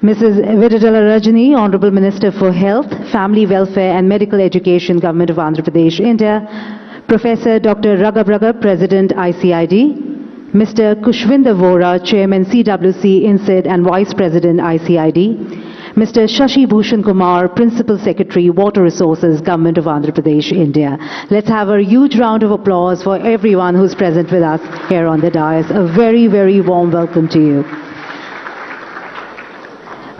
Mrs. Vidadala Rajani, Honorable Minister for Health, Family Welfare and Medical Education, Government of Andhra Pradesh, India. Professor Dr. Raghav, President, ICID. Mr. Kushwinder Vora, Chairman, CWC, INCID and Vice President, ICID. Mr. Shashi Bhushan Kumar, Principal Secretary, Water Resources, Government of Andhra Pradesh, India. Let's have a huge round of applause for everyone who's present with us here on the dais. A very, very warm welcome to you.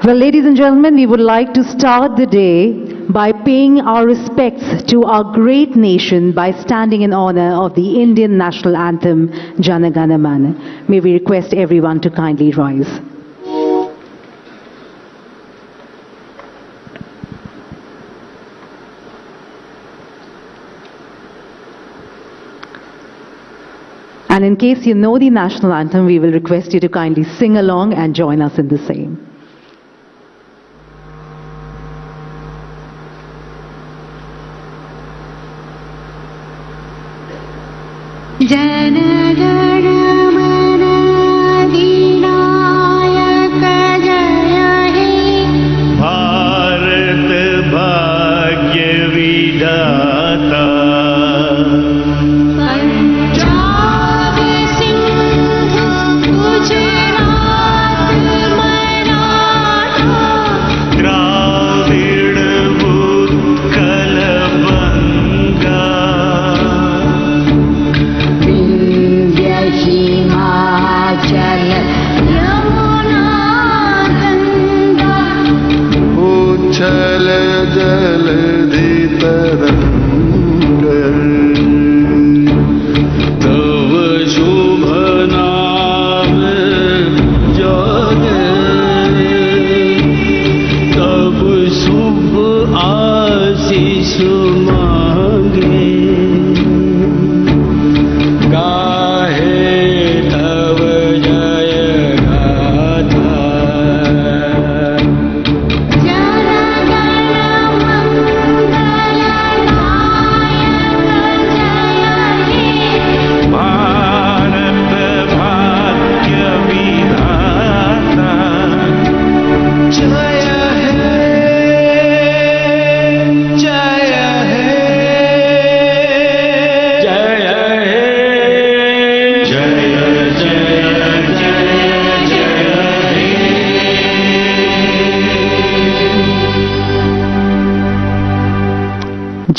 Well, ladies and gentlemen, we would like to start the day by paying our respects to our great nation by standing in honor of the Indian national anthem, Jana Gana Mana. May we request everyone to kindly rise. And in case you know the national anthem, we will request you to kindly sing along and join us in the same. Jana Gana Mana Vinayaka Jaya He Bharat Bhagya Vidata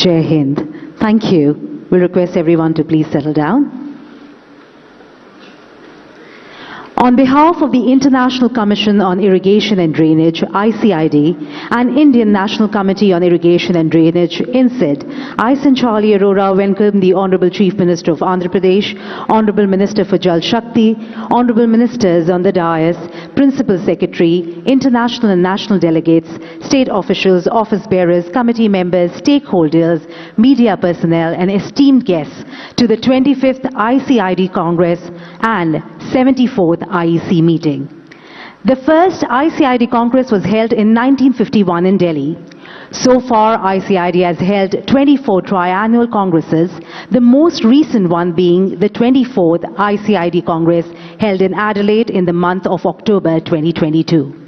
Jai Hind. Thank you. We'll request everyone to please settle down. On behalf of the International Commission on Irrigation and Drainage, ICID, and Indian National Committee on Irrigation and Drainage, INCID, I, Sanchali Arora, welcome the Honorable Chief Minister of Andhra Pradesh, Honorable Minister for Jal Shakti, Honorable Ministers on the dais, Principal Secretary, international and national delegates, state officials, office bearers, committee members, stakeholders, media personnel, and esteemed guests to the 25th ICID Congress and 74th IEC meeting. The first ICID Congress was held in 1951 in Delhi. So far, ICID has held 24 triannual congresses, the most recent one being the 24th ICID Congress held in Adelaide in the month of October 2022.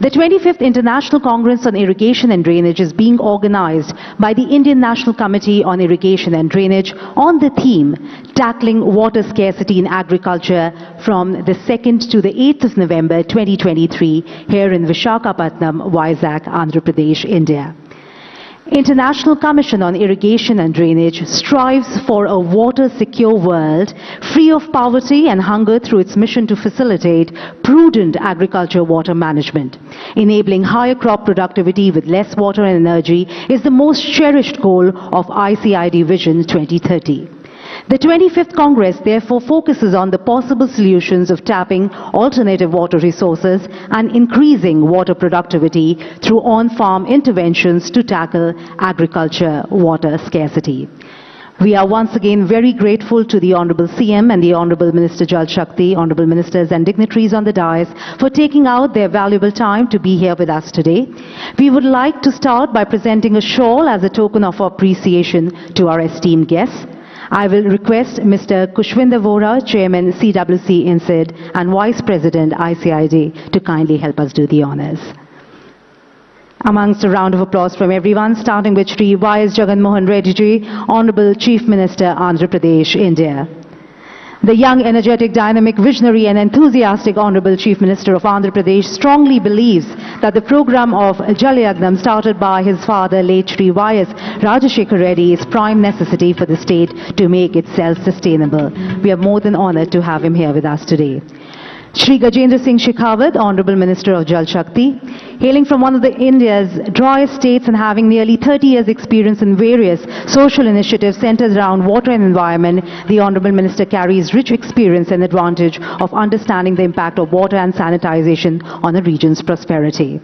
The 25th International Congress on Irrigation and Drainage is being organized by the Indian National Committee on Irrigation and Drainage on the theme Tackling Water Scarcity in Agriculture from the 2nd to the 8th of November 2023 here in Vishakhapatnam, Vizag, Andhra Pradesh, India. International Commission on Irrigation and Drainage strives for a water-secure world free of poverty and hunger through its mission to facilitate prudent agriculture water management. Enabling higher crop productivity with less water and energy is the most cherished goal of ICID Vision 2030. The 25th Congress therefore focuses on the possible solutions of tapping alternative water resources and increasing water productivity through on-farm interventions to tackle agriculture water scarcity. We are once again very grateful to the Honorable CM and the Honorable Minister Jal Shakti, Honorable Ministers and dignitaries on the dais for taking out their valuable time to be here with us today. We would like to start by presenting a shawl as a token of appreciation to our esteemed guests. I will request Mr. Kushwinder Vora, Chairman CWC INSID and Vice President ICID to kindly help us do the honors. Amongst a round of applause from everyone, starting with Shri Y.S. Jagan Mohan Reddy ji, Honorable Chief Minister, Andhra Pradesh, India. The young, energetic, dynamic, visionary and enthusiastic Honorable Chief Minister of Andhra Pradesh strongly believes that the program of Jal Yagnam started by his father, late Shri Y.S. Rajashekar Reddy, is prime necessity for the state to make it self-sustainable. We are more than honored to have him here with us today. Shri Gajendra Singh Shekhawat, Honorable Minister of Jal Shakti, hailing from one of India's driest states and having nearly 30 years' experience in various social initiatives centered around water and environment, the Honorable Minister carries rich experience and advantage of understanding the impact of water and sanitization on a region's prosperity.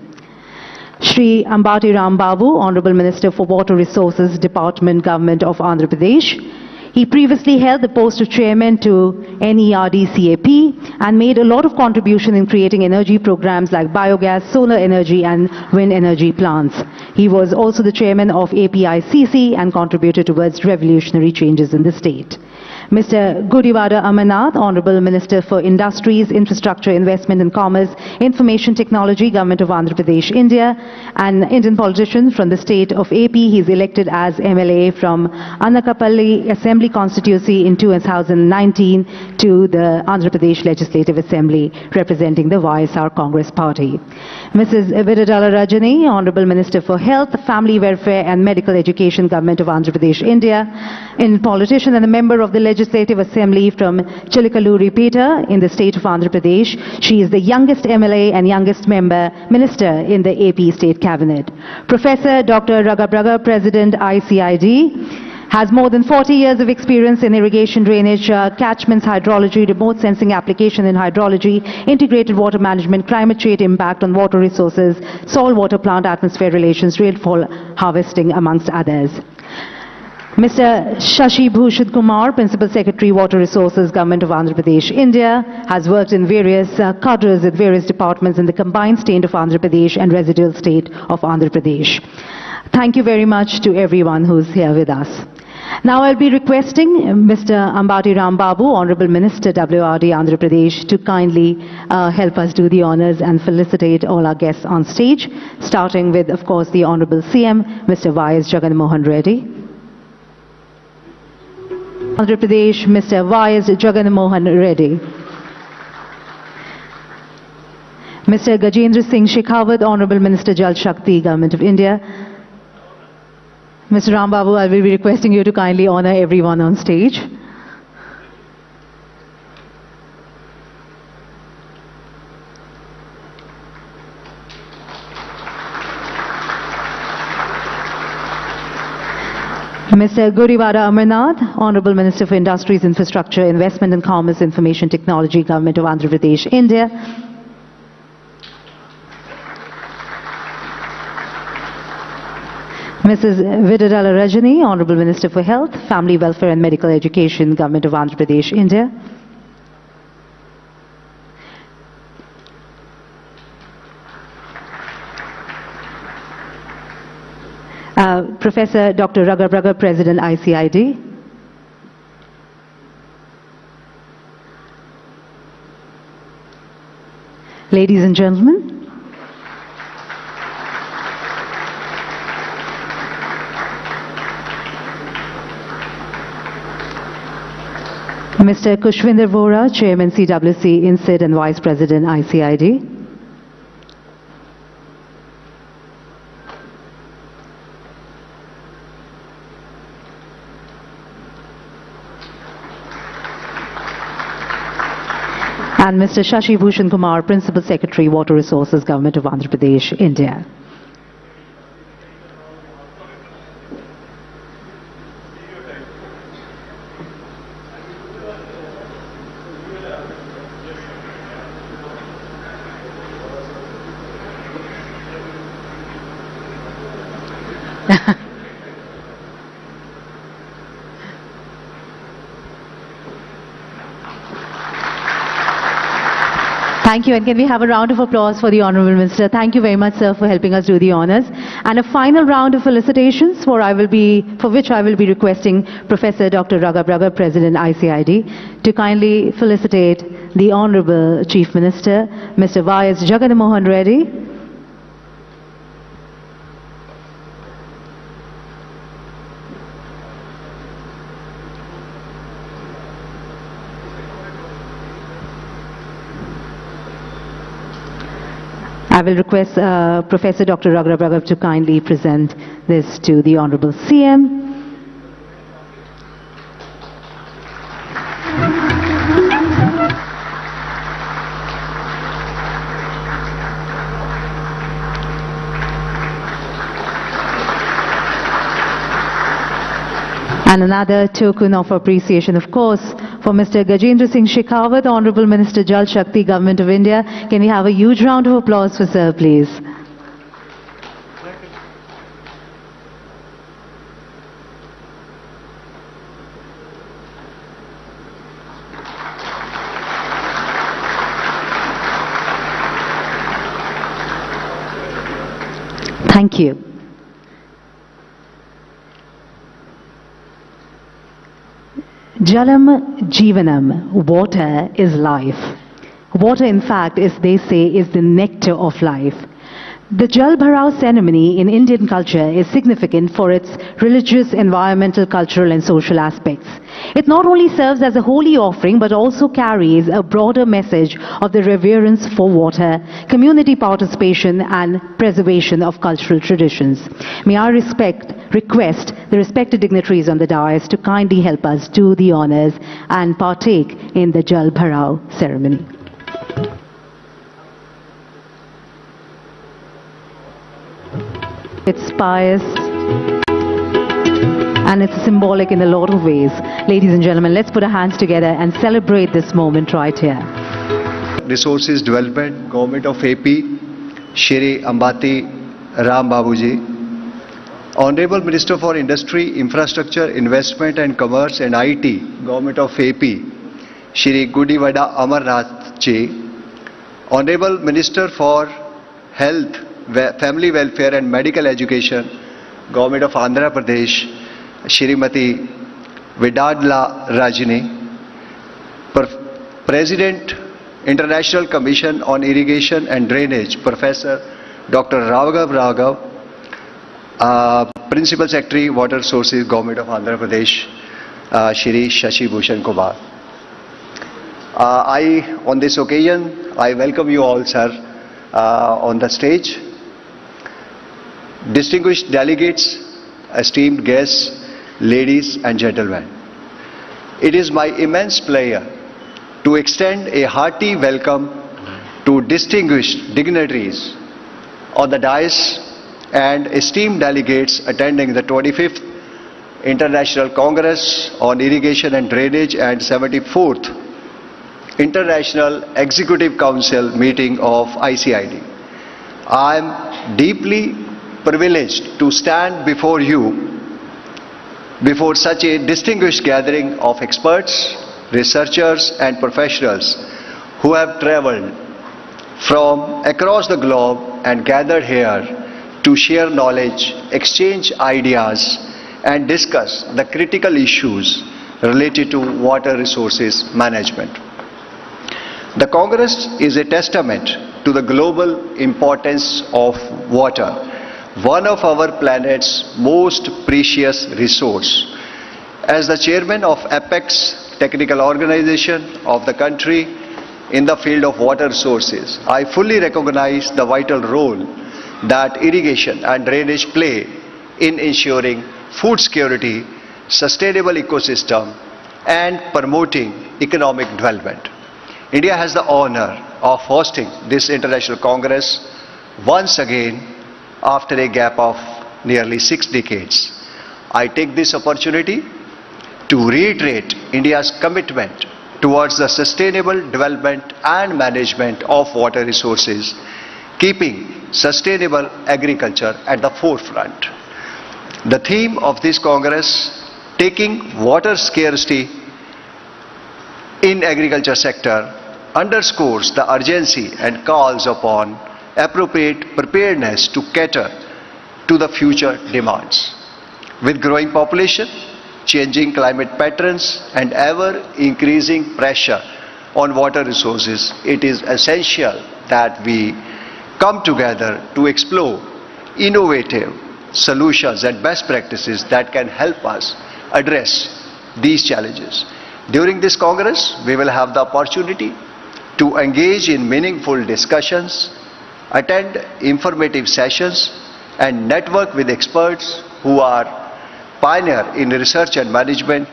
Shri Ambati Ram Babu, Honorable Minister for Water Resources, Department, Government of Andhra Pradesh. He previously held the post of chairman to NERDCAP and made a lot of contribution in creating energy programs like biogas, solar energy and wind energy plants. He was also the chairman of APICC and contributed towards revolutionary changes in the state. Mr. Gudivada Amarnath, Honorable Minister for Industries, Infrastructure, Investment and Commerce, Information Technology, Government of Andhra Pradesh, India, an Indian politician from the state of AP. He is elected as MLA from Anakapalli Assembly Constituency in 2019 to the Andhra Pradesh Legislative Assembly, representing the YSR Congress Party. Mrs. Vidadala Rajani, Honorable Minister for Health, Family Welfare and Medical Education, Government of Andhra Pradesh, India, a politician and a member of the Legislative Assembly from Chilikaluripeta in the state of Andhra Pradesh. She is the youngest MLA and youngest minister in the AP State Cabinet. Professor Dr. Raghabraga, President ICID, has more than 40 years of experience in irrigation, drainage, catchments, hydrology, remote sensing application in hydrology, integrated water management, climate change impact on water resources, soil water plant atmosphere relations, rainfall harvesting, amongst others. Mr. Shashi Bhushan Kumar, Principal Secretary, Water Resources, Government of Andhra Pradesh, India, has worked in various cadres at various departments in the combined state of Andhra Pradesh and residual state of Andhra Pradesh. Thank you very much to everyone who's here with us. Now I'll be requesting Mr. Ambati Ram Babu, Honorable Minister WRD Andhra Pradesh, to kindly help us do the honors and felicitate all our guests on stage, starting with, of course, the Honorable CM, Mr. Y.S. Jagan Mohan Reddy. Andhra Pradesh, Mr. Y.S. Jagan Mohan Reddy. Mr. Gajendra Singh Shekhawat, Honorable Minister Jal Shakti, Government of India. Mr. Ram Babu, I will be requesting you to kindly honor everyone on stage. Mr. Gurivada Amarnath, Honorable Minister for Industries, Infrastructure, Investment and Commerce, Information Technology, Government of Andhra Pradesh, India. Mrs. Vidadala Rajani, Honorable Minister for Health, Family Welfare and Medical Education, Government of Andhra Pradesh, India. Professor Dr. Raghabraga, President ICID. Ladies and gentlemen, Mr. Kushwinder Vora, Chairman CWC INSID and Vice President ICID. And Mr. Shashi Bhushan Kumar, Principal Secretary, Water Resources, Government of Andhra Pradesh, India. Thank you, and can we have a round of applause for the Honourable Minister? Thank you very much, sir, for helping us do the honours. And a final round of felicitations for which I will be requesting Professor Dr. Raghav, President ICID, to kindly felicitate the Honourable Chief Minister, Mr. Y.S. Jagannamohan Reddy. I will request Professor Dr. Raghav to kindly present this to the Honourable CM. And another token of appreciation, of course, for Mr. Gajendra Singh Shekhawat, Honourable Minister Jal Shakti, Government of India. Can we have a huge round of applause for sir, please? Thank you. Jalam Jeevanam, water is life. Water, in fact, they say, is the nectar of life. The Jal Bharao ceremony in Indian culture is significant for its religious, environmental, cultural and social aspects. It not only serves as a holy offering but also carries a broader message of the reverence for water, community participation and preservation of cultural traditions. May I request the respected dignitaries on the dais to kindly help us do the honours and partake in the Jal Bharao ceremony. It's pious and it's symbolic in a lot of ways. Ladies and gentlemen, let's put our hands together and celebrate this moment right here. Resources Development, Government of AP, Shri Ambati Ram Babuji. Honorable Minister for Industry, Infrastructure, Investment and Commerce and IT, Government of AP, Shri Gudivada Amarnath Ji. Honorable Minister for Health, Family Welfare and Medical Education, Government of Andhra Pradesh, Shrimati Vidadla Rajini. President, International Commission on Irrigation and Drainage, Professor Dr. Raghav, Principal Secretary, Water Resources, Government of Andhra Pradesh, Shri Shashi Bhushan Kumar. On this occasion, I welcome you all, sir, on the stage. Distinguished delegates, esteemed guests, ladies and gentlemen. It is my immense pleasure to extend a hearty welcome to distinguished dignitaries on the dais and esteemed delegates attending the 25th International Congress on Irrigation and Drainage and 74th International Executive Council meeting of ICID. I am deeply privileged to stand before you, before such a distinguished gathering of experts, researchers and professionals who have traveled from across the globe and gathered here to share knowledge, exchange ideas and discuss the critical issues related to water resources management. The Congress is a testament to the global importance of water, one of our planet's most precious resource. As the chairman of Apex Technical Organization of the country in the field of water resources, I fully recognize the vital role that irrigation and drainage play in ensuring food security, sustainable ecosystem and promoting economic development. India has the honor of hosting this International Congress once again after a gap of nearly 6 decades. I take this opportunity to reiterate India's commitment towards the sustainable development and management of water resources, keeping sustainable agriculture at the forefront. The theme of this Congress, taking water scarcity in agriculture sector underscores the urgency and calls upon appropriate preparedness to cater to the future demands. With growing population, changing climate patterns, and ever-increasing pressure on water resources, it is essential that we come together to explore innovative solutions and best practices that can help us address these challenges. During this Congress, we will have the opportunity to engage in meaningful discussions, attend informative sessions, and network with experts who are pioneer in research and management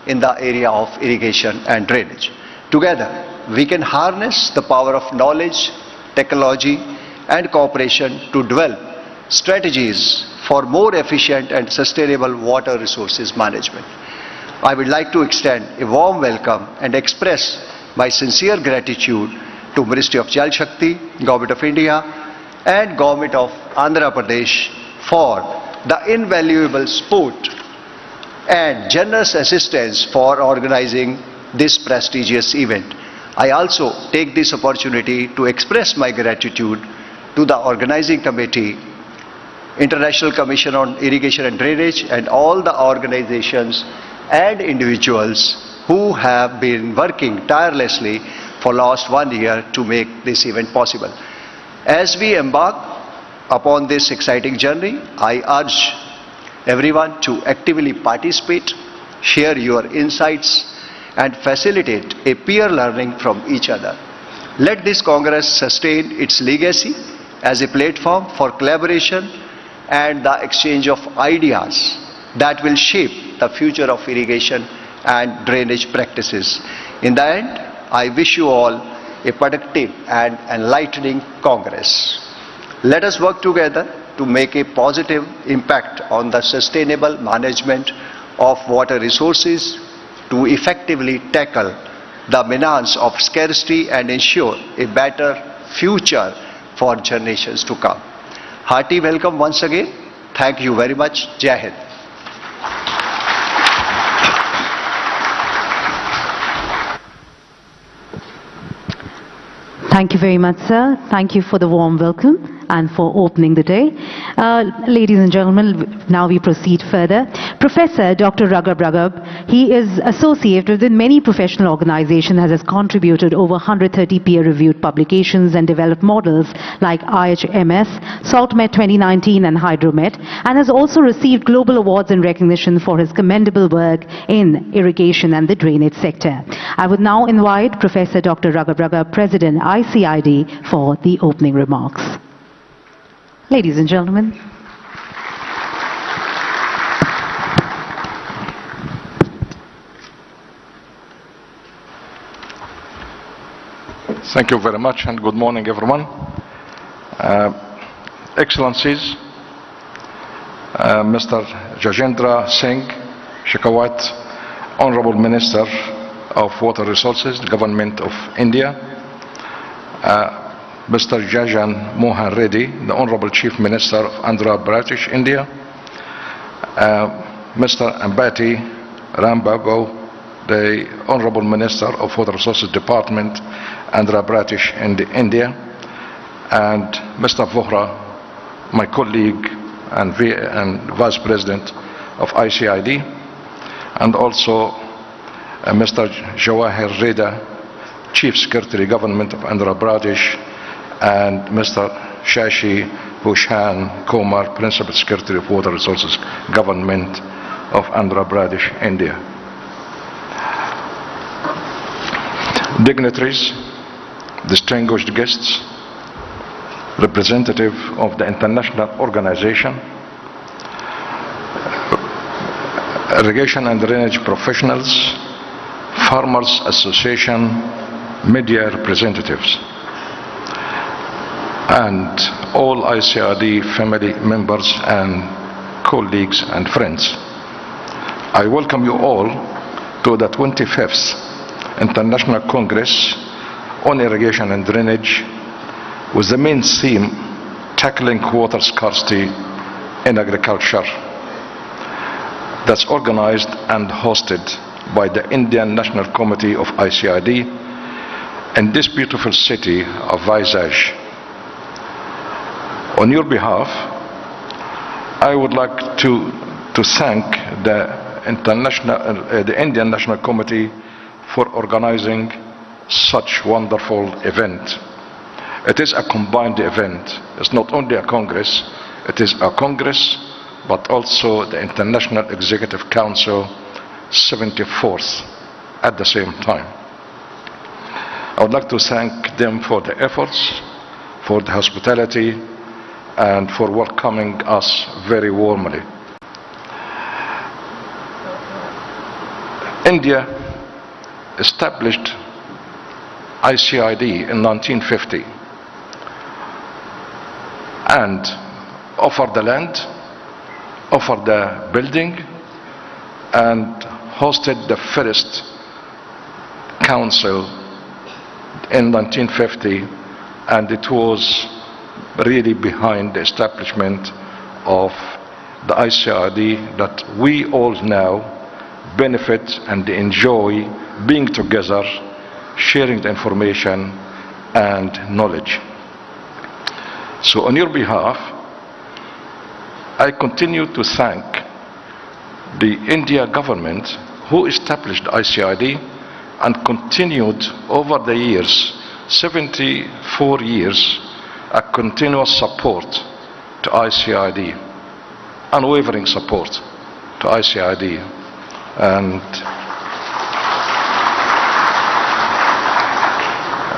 in the area of irrigation and drainage. Together, we can harness the power of knowledge, technology, and cooperation to develop strategies for more efficient and sustainable water resources management. I would like to extend a warm welcome and express my sincere gratitude to Ministry of Jal Shakti, Government of India, and Government of Andhra Pradesh for the invaluable support and generous assistance for organizing this prestigious event. I also take this opportunity to express my gratitude to the organizing committee, International Commission on Irrigation and Drainage, and all the organizations and individuals who have been working tirelessly for last 1 year to make this event possible. As we embark upon this exciting journey, I urge everyone to actively participate, share your insights, and facilitate a peer learning from each other. Let this Congress sustain its legacy as a platform for collaboration and the exchange of ideas that will shape the future of irrigation and drainage practices. In the end, I wish you all a productive and enlightening Congress. Let us work together to make a positive impact on the sustainable management of water resources to effectively tackle the menace of scarcity and ensure a better future for generations to come. Hearty welcome once again. Thank you very much. Jai Hind. Thank you very much, sir. Thank you for the warm welcome and for opening the day. Ladies and gentlemen, now we proceed further. Professor Dr. Raghav, he is associated with many professional organizations, has contributed over 130 peer-reviewed publications and developed models like IHMS, SaltMet 2019 and Hydromet, and has also received global awards and recognition for his commendable work in irrigation and the drainage sector. I would now invite Professor Dr. Raghav, President ICID, for the opening remarks. Ladies and gentlemen. Thank you very much and good morning everyone. Excellencies, Mr. Jajendra Singh Shekhawat, Honorable Minister of Water Resources, Government of India, Mr. Jajan Mohan Reddy, the Honorable Chief Minister of Andhra Pradesh, India, Mr. Ambati Rambabu, the Honorable Minister of Water Resources Department, Andhra Pradesh, India, and Mr. Vohra, my colleague and Vice President of ICID, and also Mr. Jawahir Reda, Chief Secretary Government of Andhra Pradesh, and Mr. Shashi Bhushan Kumar, Principal Secretary of Water Resources Government of Andhra Pradesh, India. Dignitaries, distinguished guests, representative of the international organization, irrigation and drainage professionals, farmers association, media representatives, and all ICID family members and colleagues and friends. I welcome you all to the 25th International Congress on Irrigation and Drainage, with the main theme tackling water scarcity in agriculture, that's organized and hosted by the Indian National Committee of ICID in this beautiful city of Vizag. On your behalf, I would like to thank the Indian National Committee for organizing such wonderful event. It is a combined event. It's not only a Congress, it is a Congress, but also the International Executive Council 74th at the same time. I would like to thank them for the efforts, for the hospitality, and for welcoming us very warmly. India established ICID in 1950 and offered the land, offered the building, and hosted the first council in 1950, and it was really behind the establishment of the ICID that we all now benefit and enjoy being together, sharing the information and knowledge. So on your behalf, I continue to thank the India government who established ICID and continued over the years, 74 years, a continuous support to ICID, unwavering support to ICID.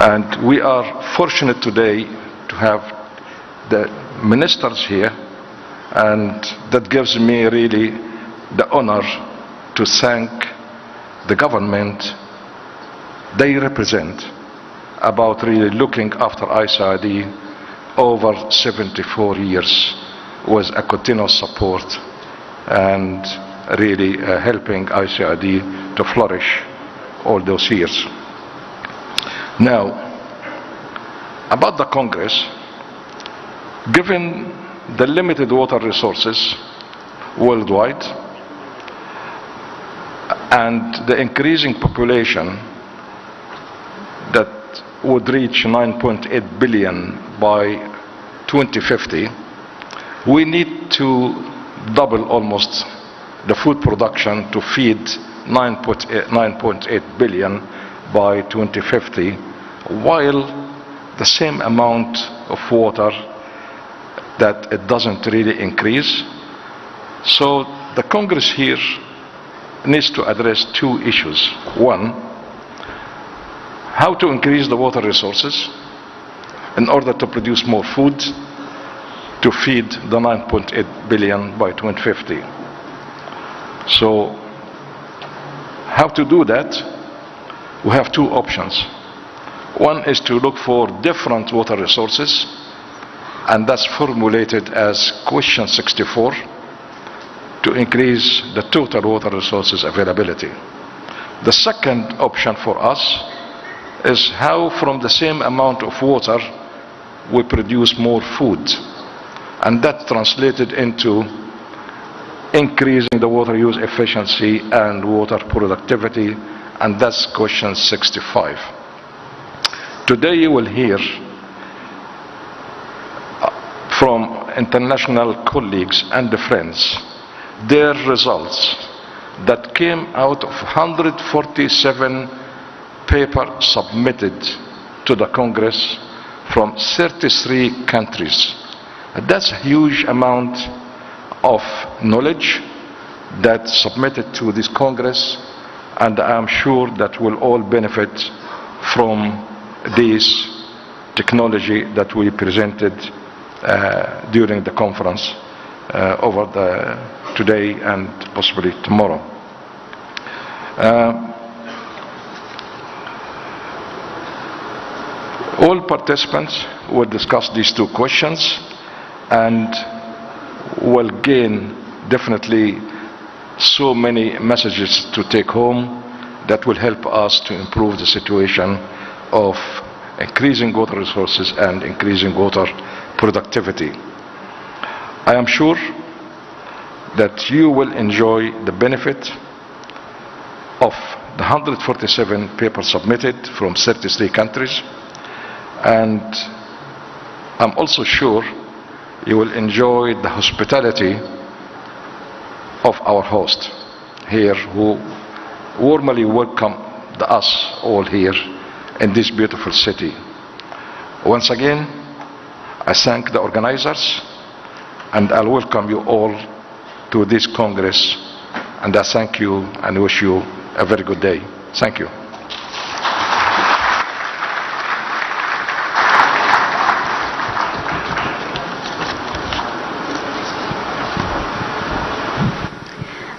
And we are fortunate today to have the ministers here, and that gives me really the honor to thank the government they represent about really looking after ICID over 74 years with a continuous support and really helping ICID to flourish all those years. Now, about the Congress, given the limited water resources worldwide and the increasing population that would reach 9.8 billion by 2050, we need to double almost the food production to feed 9.8 billion by 2050, while the same amount of water that it doesn't really increase. So the Congress here needs to address two issues. One, how to increase the water resources in order to produce more food to feed the 9.8 billion by 2050. So how to do that? We have two options. One is to look for different water resources, and that's formulated as question 64, to increase the total water resources availability. The second option for us is how from the same amount of water we produce more food, and that translated into increasing the water use efficiency and water productivity, and that's question 65. Today you will hear from international colleagues and friends their results that came out of 147 papers submitted to the Congress from 33 countries. That's a huge amount of knowledge that's submitted to this Congress, and I'm sure that we'll all benefit from this technology that we presented during the conference over today and possibly tomorrow. All participants will discuss these two questions and will gain definitely so many messages to take home that will help us to improve the situation of increasing water resources and increasing water productivity. I am sure that you will enjoy the benefit of the 147 papers submitted from 33 countries, and I'm also sure you will enjoy the hospitality of our host here, who warmly welcome us all here in this beautiful city. Once again, I thank the organizers, and I'll welcome you all to this Congress, and I thank you and wish you a very good day. Thank you.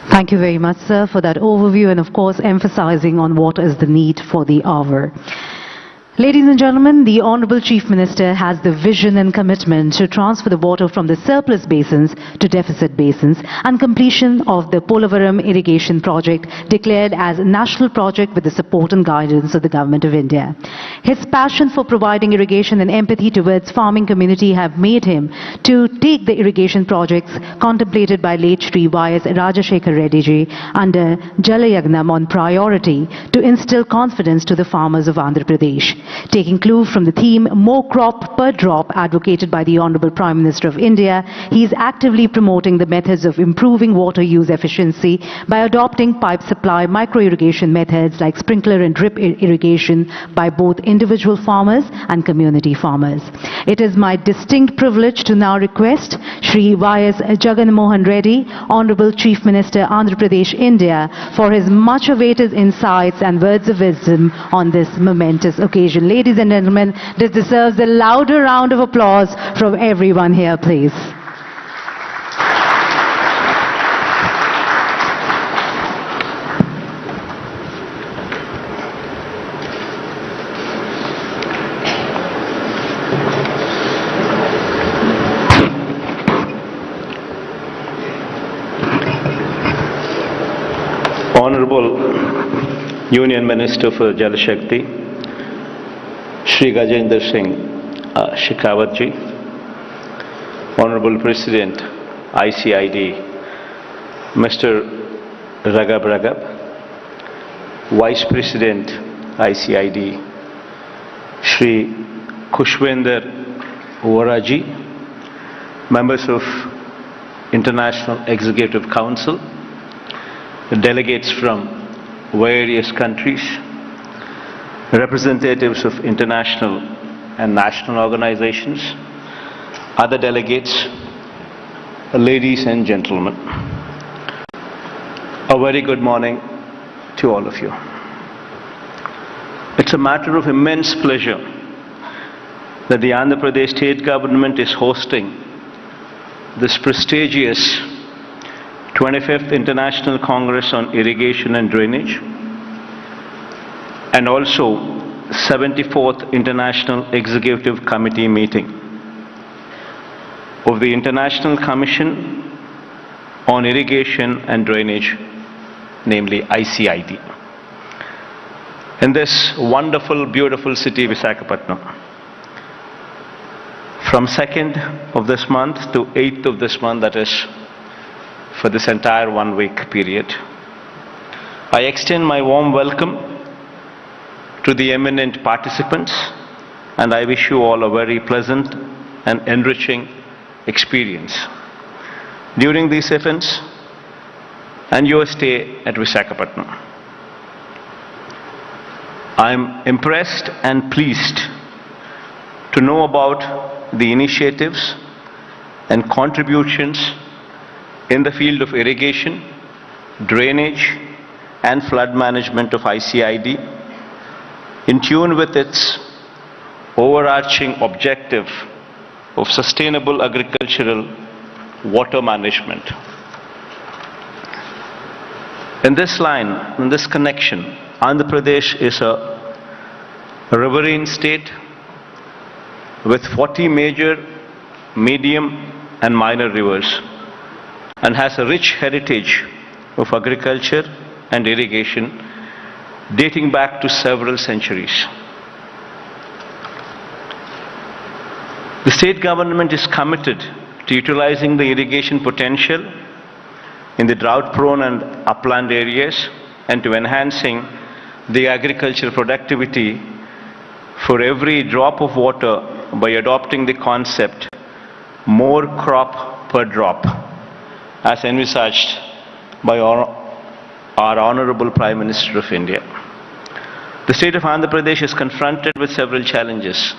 Thank you very much, sir, for that overview and, of course, emphasizing on what is the need for the hour. Ladies and gentlemen, the Honorable Chief Minister has the vision and commitment to transfer the water from the surplus basins to deficit basins, and completion of the Polavaram irrigation project declared as a national project with the support and guidance of the Government of India. His passion for providing irrigation and empathy towards farming community have made him to take the irrigation projects contemplated by late Shri Y.S. Rajashekar Reddy ji under Jalayagnam on priority to instill confidence to the farmers of Andhra Pradesh. Taking clue from the theme "More Crop Per Drop" advocated by the Honorable Prime Minister of India, he is actively promoting the methods of improving water use efficiency by adopting pipe supply micro-irrigation methods like sprinkler and drip irrigation by both individual farmers and community farmers. It is my distinct privilege to now request Shri Y.S. Jagan Mohan Reddy, Honorable Chief Minister, Andhra Pradesh, India, for his much awaited insights and words of wisdom on this momentous occasion. Ladies and gentlemen, this deserves a louder round of applause from everyone here, please. Honorable Union Minister for Jal Shakti, Shri Gajendra Singh Shekhawat ji, Honorable President ICID, Mr. Ragab, Vice President ICID, Shri Khushwender Vora ji, members of International Executive Council, delegates from various countries, representatives of international and national organizations, other delegates, ladies and gentlemen, a very good morning to all of you. It's a matter of immense pleasure that the Andhra Pradesh state government is hosting this prestigious 25th International Congress on Irrigation and Drainage, and also 74th International Executive Committee meeting of the International Commission on Irrigation and Drainage, namely ICID, in this wonderful, beautiful city, Visakhapatnam. From 2nd of this month to 8th of this month, that is for this entire 1 week period, I extend my warm welcome to the eminent participants, and I wish you all a very pleasant and enriching experience during these events and your stay at Visakhapatnam. I am impressed and pleased to know about the initiatives and contributions in the field of irrigation, drainage, and flood management of ICID, in tune with its overarching objective of sustainable agricultural water management. In this line, in this connection, Andhra Pradesh is a riverine state with 40 major, medium, and minor rivers, and has a rich heritage of agriculture and irrigation dating back to several centuries. The state government is committed to utilizing the irrigation potential in the drought-prone and upland areas and to enhancing the agricultural productivity for every drop of water by adopting the concept more crop per drop, as envisaged by our Honorable Prime Minister of India. The state of Andhra Pradesh is confronted with several challenges.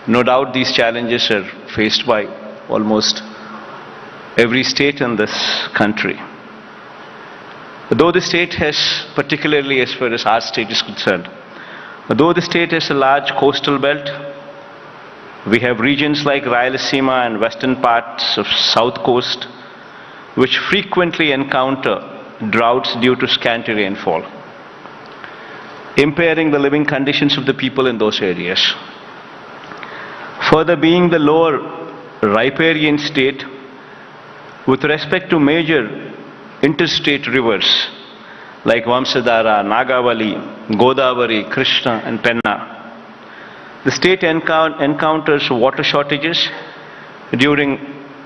No doubt these challenges are faced by almost every state in this country. Though the state has, particularly as far as our state is concerned, though the state has a large coastal belt, we have regions like Rayalaseema and western parts of south coast which frequently encounter droughts due to scanty rainfall, impairing the living conditions of the people in those areas. Further, being the lower riparian state, with respect to major interstate rivers like Vamsadhara, Nagavali, Godavari, Krishna and Penna, the state encounters water shortages during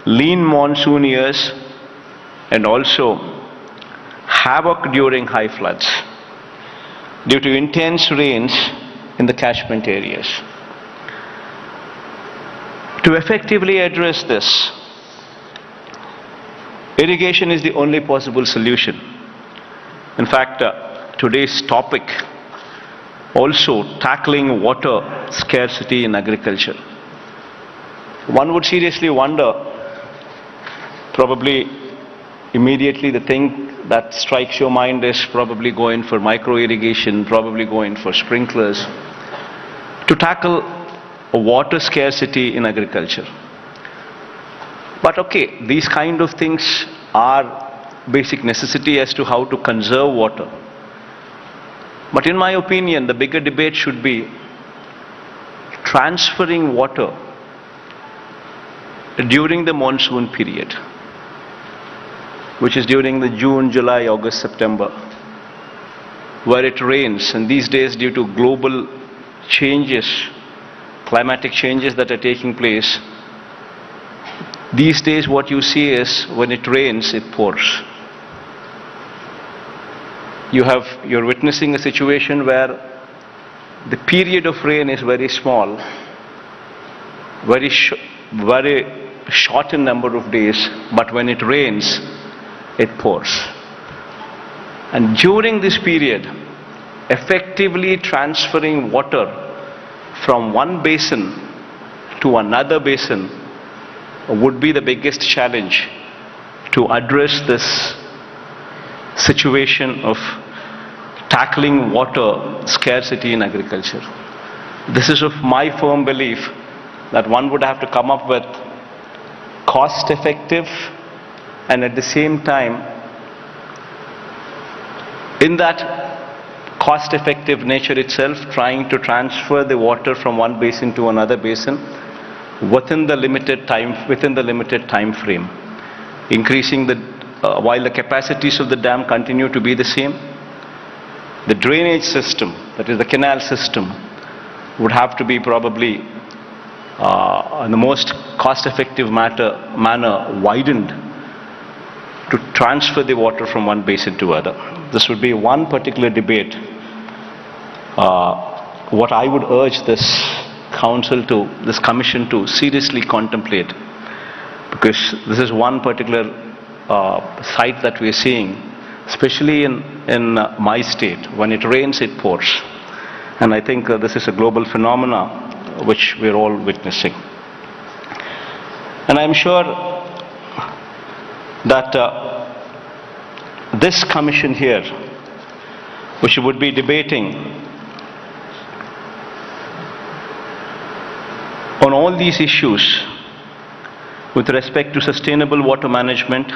lean monsoon years and also havoc during high floods due to intense rains in the catchment areas. To effectively address this, irrigation is the only possible solution. In fact, today's topic also tackling water scarcity in agriculture. One would seriously wonder, probably immediately the thing that strikes your mind is probably going for micro irrigation, probably going for sprinklers to tackle water scarcity in agriculture. But okay, these kind of things are basic necessity as to how to conserve water. But in my opinion, the bigger debate should be transferring water during the monsoon period, which is during the June, July, August, September, where it rains. And these days, due to global changes, climatic changes that are taking place, these days what you see is when it rains, it pours. You're witnessing a situation where the period of rain is very small, very short in number of days, but when it rains, it pours. And during this period, effectively transferring water from one basin to another basin would be the biggest challenge to address this situation of tackling water scarcity in agriculture. This is of my firm belief that one would have to come up with cost-effective and at the same time, in that cost-effective nature itself, trying to transfer the water from one basin to another basin within the limited time frame, increasing while the capacities of the dam continue to be the same, the drainage system, that is the canal system, would have to be probably in the most cost-effective manner widened to transfer the water from one basin to other. This would be one particular debate. What I would urge this commission to seriously contemplate, because this is one particular sight that we are seeing, especially in my state. When it rains, it pours. And I think this is a global phenomena which we are all witnessing. And I'm sure that this commission here, which would be debating on all these issues with respect to sustainable water management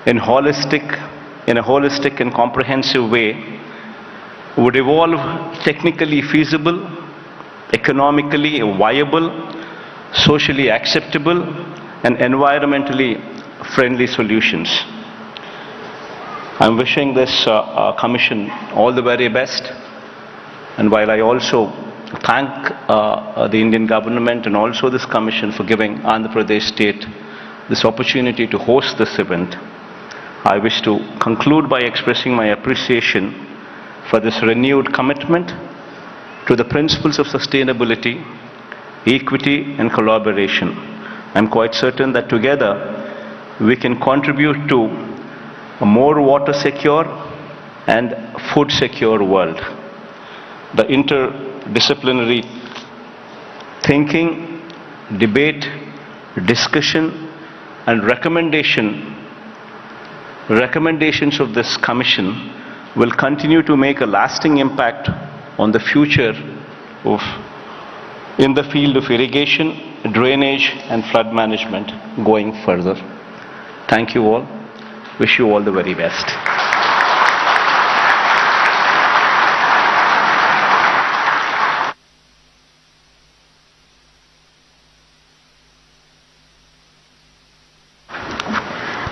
in a holistic and comprehensive way, would evolve technically feasible, economically viable, socially acceptable, and environmentally friendly solutions. I'm wishing this commission all the very best, and while I also thank the Indian government and also this commission for giving Andhra Pradesh state this opportunity to host this event, I wish to conclude by expressing my appreciation for this renewed commitment to the principles of sustainability, equity and collaboration. I'm quite certain that together we can contribute to a more water secure and food secure world. The interdisciplinary thinking, debate, discussion and recommendations of this commission will continue to make a lasting impact on the future in the field of irrigation, drainage and flood management going further. Thank you all. Wish you all the very best.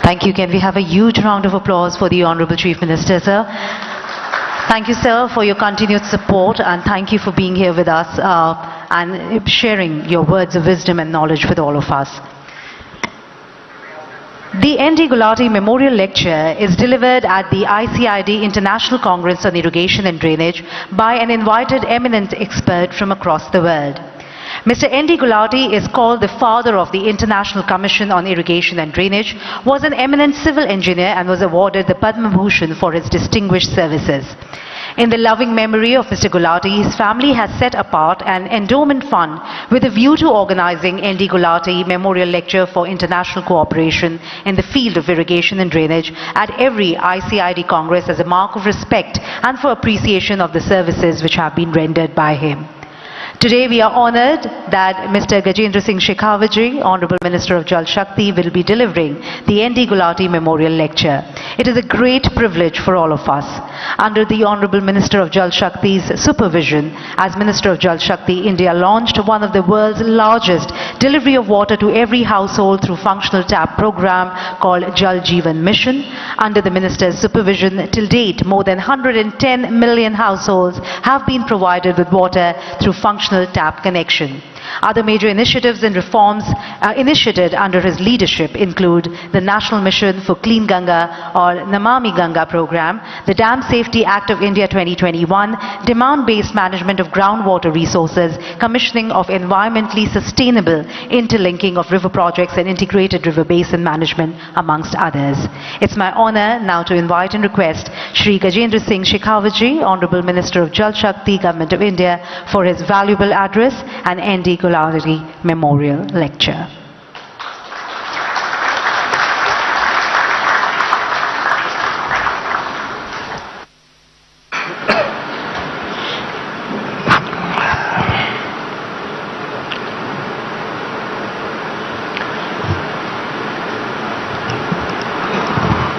Thank you. Can we have a huge round of applause for the Honorable Chief Minister, sir? Thank you, sir, for your continued support, and thank you for being here with us and sharing your words of wisdom and knowledge with all of us. The N.D. Gulati Memorial Lecture is delivered at the ICID International Congress on Irrigation and Drainage by an invited eminent expert from across the world. Mr. N.D. Gulati is called the father of the International Commission on Irrigation and Drainage, was an eminent civil engineer and was awarded the Padma Bhushan for his distinguished services. In the loving memory of Mr. Gulati, his family has set apart an endowment fund with a view to organizing N.D. Gulati Memorial Lecture for international cooperation in the field of irrigation and drainage at every ICID Congress as a mark of respect and for appreciation of the services which have been rendered by him. Today we are honored that Mr. Gajendra Singh Shekhawat, Honorable Minister of Jal Shakti, will be delivering the N.D. Gulati Memorial Lecture. It is a great privilege for all of us. Under the Honorable Minister of Jal Shakti's supervision, as Minister of Jal Shakti, India launched one of the world's largest delivery of water to every household through functional tap program called Jal Jeevan Mission. Under the Minister's supervision, till date, more than 110 million households have been provided with water through functional tap connection. Other major initiatives and reforms initiated under his leadership include the National Mission for Clean Ganga or Namami Ganga program, the Dam Safety Act of India 2021, demand-based management of groundwater resources, commissioning of environmentally sustainable interlinking of river projects and integrated river basin management, amongst others. It's my honor now to invite and request Shri Gajendra Singh Shekhawat, Honorable Minister of Jal Shakti, Government of India, for his valuable address and N.D. Gulati Memorial Lecture.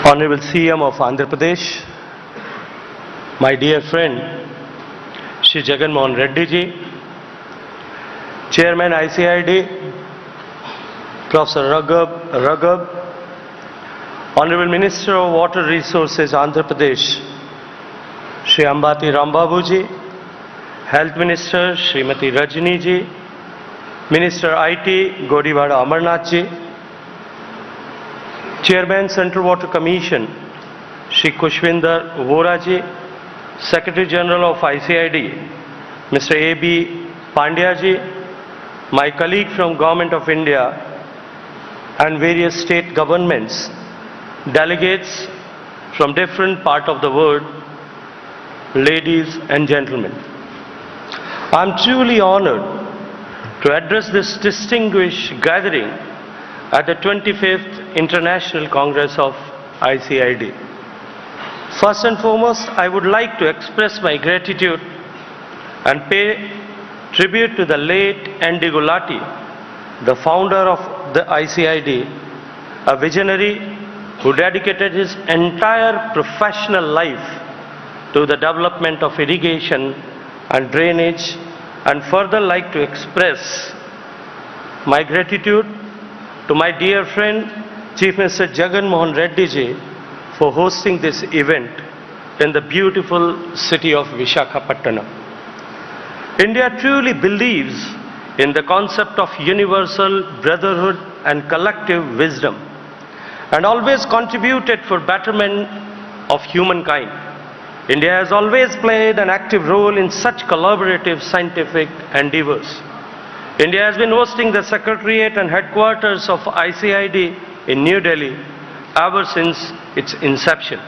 Honorable CM of Andhra Pradesh, my dear friend Shri Jagan Mohan Reddy ji, Chairman ICID, Professor Raghav, Honorable Minister of Water Resources Andhra Pradesh, Shri Ambati Rambabu ji, Health Minister Srimati Rajni ji, Minister IT Godiwada Amarnath ji, Chairman Central Water Commission Shri Kushwinder Vora ji, Secretary General of ICID Mr. A.B. Pandya ji, my colleague from Government of India and various state governments, delegates from different parts of the world, ladies and gentlemen. I am truly honored to address this distinguished gathering at the 25th International Congress of ICID. First and foremost, I would like to express my gratitude and pay tribute to the late N.D. Gulati, the founder of the ICID, a visionary who dedicated his entire professional life to the development of irrigation and drainage, and further like to express my gratitude to my dear friend Chief Minister Jagan Mohan Reddy ji for hosting this event in the beautiful city of Visakhapatnam. India truly believes in the concept of universal brotherhood and collective wisdom, and always contributed for betterment of humankind. India has always played an active role in such collaborative scientific endeavors. India has been hosting the Secretariat and headquarters of ICID in New Delhi ever since its inception.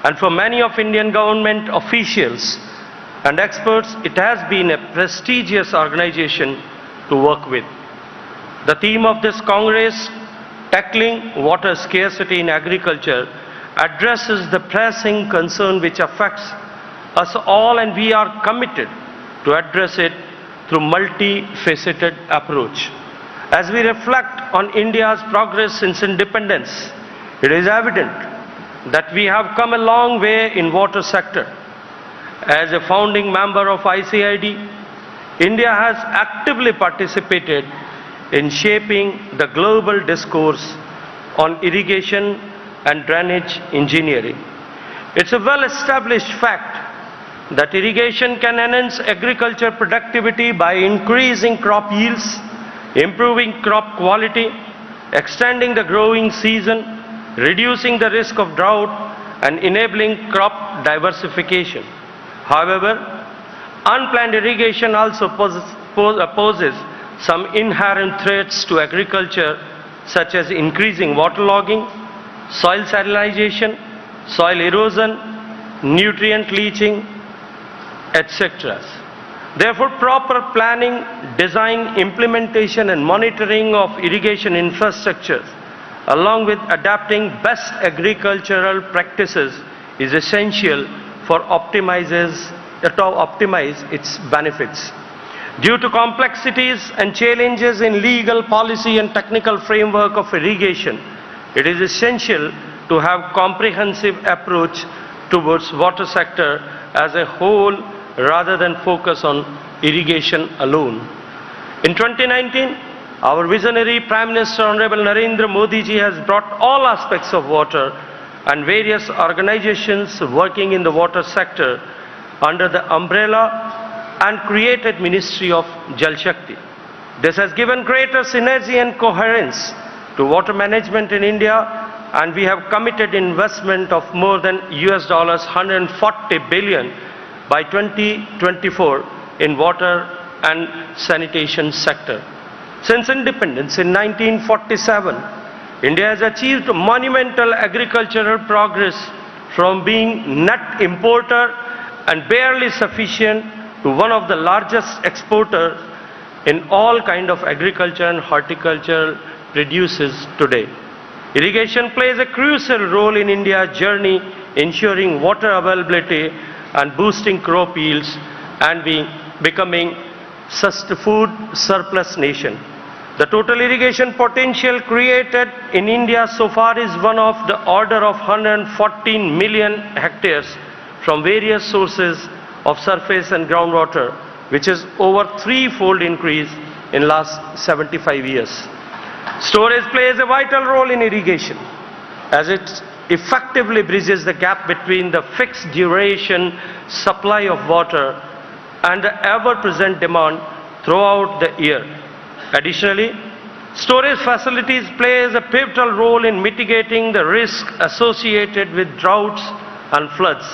And for many of Indian government officials and experts, it has been a prestigious organization to work with. The theme of this Congress, Tackling Water Scarcity in Agriculture, addresses the pressing concern which affects us all, and we are committed to address it through multifaceted approach. As we reflect on India's progress since independence, it is evident that we have come a long way in water sector. As a founding member of ICID, India has actively participated in shaping the global discourse on irrigation and drainage engineering. It's a well-established fact that irrigation can enhance agriculture productivity by increasing crop yields, improving crop quality, extending the growing season, reducing the risk of drought, and enabling crop diversification. However, unplanned irrigation also poses some inherent threats to agriculture, such as increasing waterlogging, soil salinization, soil erosion, nutrient leaching, etc. Therefore, proper planning, design, implementation and monitoring of irrigation infrastructures, along with adapting best agricultural practices, is essential for optimize its benefits. Due to complexities and challenges in legal, policy and technical framework of irrigation, it is essential to have comprehensive approach towards water sector as a whole rather than focus on irrigation alone. In 2019, our visionary Prime Minister Honorable Narendra Modi ji has brought all aspects of water and various organizations working in the water sector under the umbrella and created Ministry of Jal Shakti. This has given greater synergy and coherence to water management in India, and we have committed investment of more than $140 billion by 2024 in water and sanitation sector. Since independence in 1947, India has achieved monumental agricultural progress from being net importer and barely sufficient to one of the largest exporters in all kind of agriculture and horticultural produces today. Irrigation plays a crucial role in India's journey, ensuring water availability and boosting crop yields and becoming food surplus nation. The total irrigation potential created in India so far is one of the order of 114 million hectares from various sources of surface and groundwater, which is over threefold increase in last 75 years. Storage plays a vital role in irrigation as it effectively bridges the gap between the fixed duration supply of water and the ever-present demand throughout the year. Additionally, storage facilities play a pivotal role in mitigating the risk associated with droughts and floods,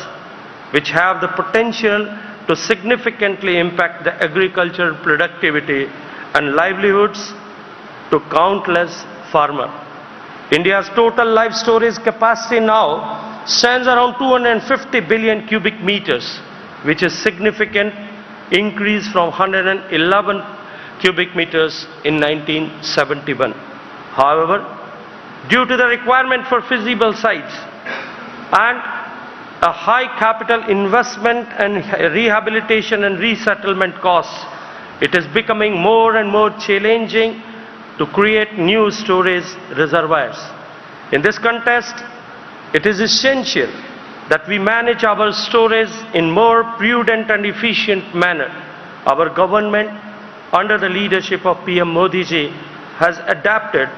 which have the potential to significantly impact the agricultural productivity and livelihoods to countless farmers. India's total live storage capacity now stands around 250 billion cubic meters, which is significant increase from 111 cubic meters in 1971. However, due to the requirement for feasible sites and a high capital investment and rehabilitation and resettlement costs, it is becoming more and more challenging to create new storage reservoirs. In this context, it is essential that we manage our storage in more prudent and efficient manner. Our government, under the leadership of PM Modi ji, has adapted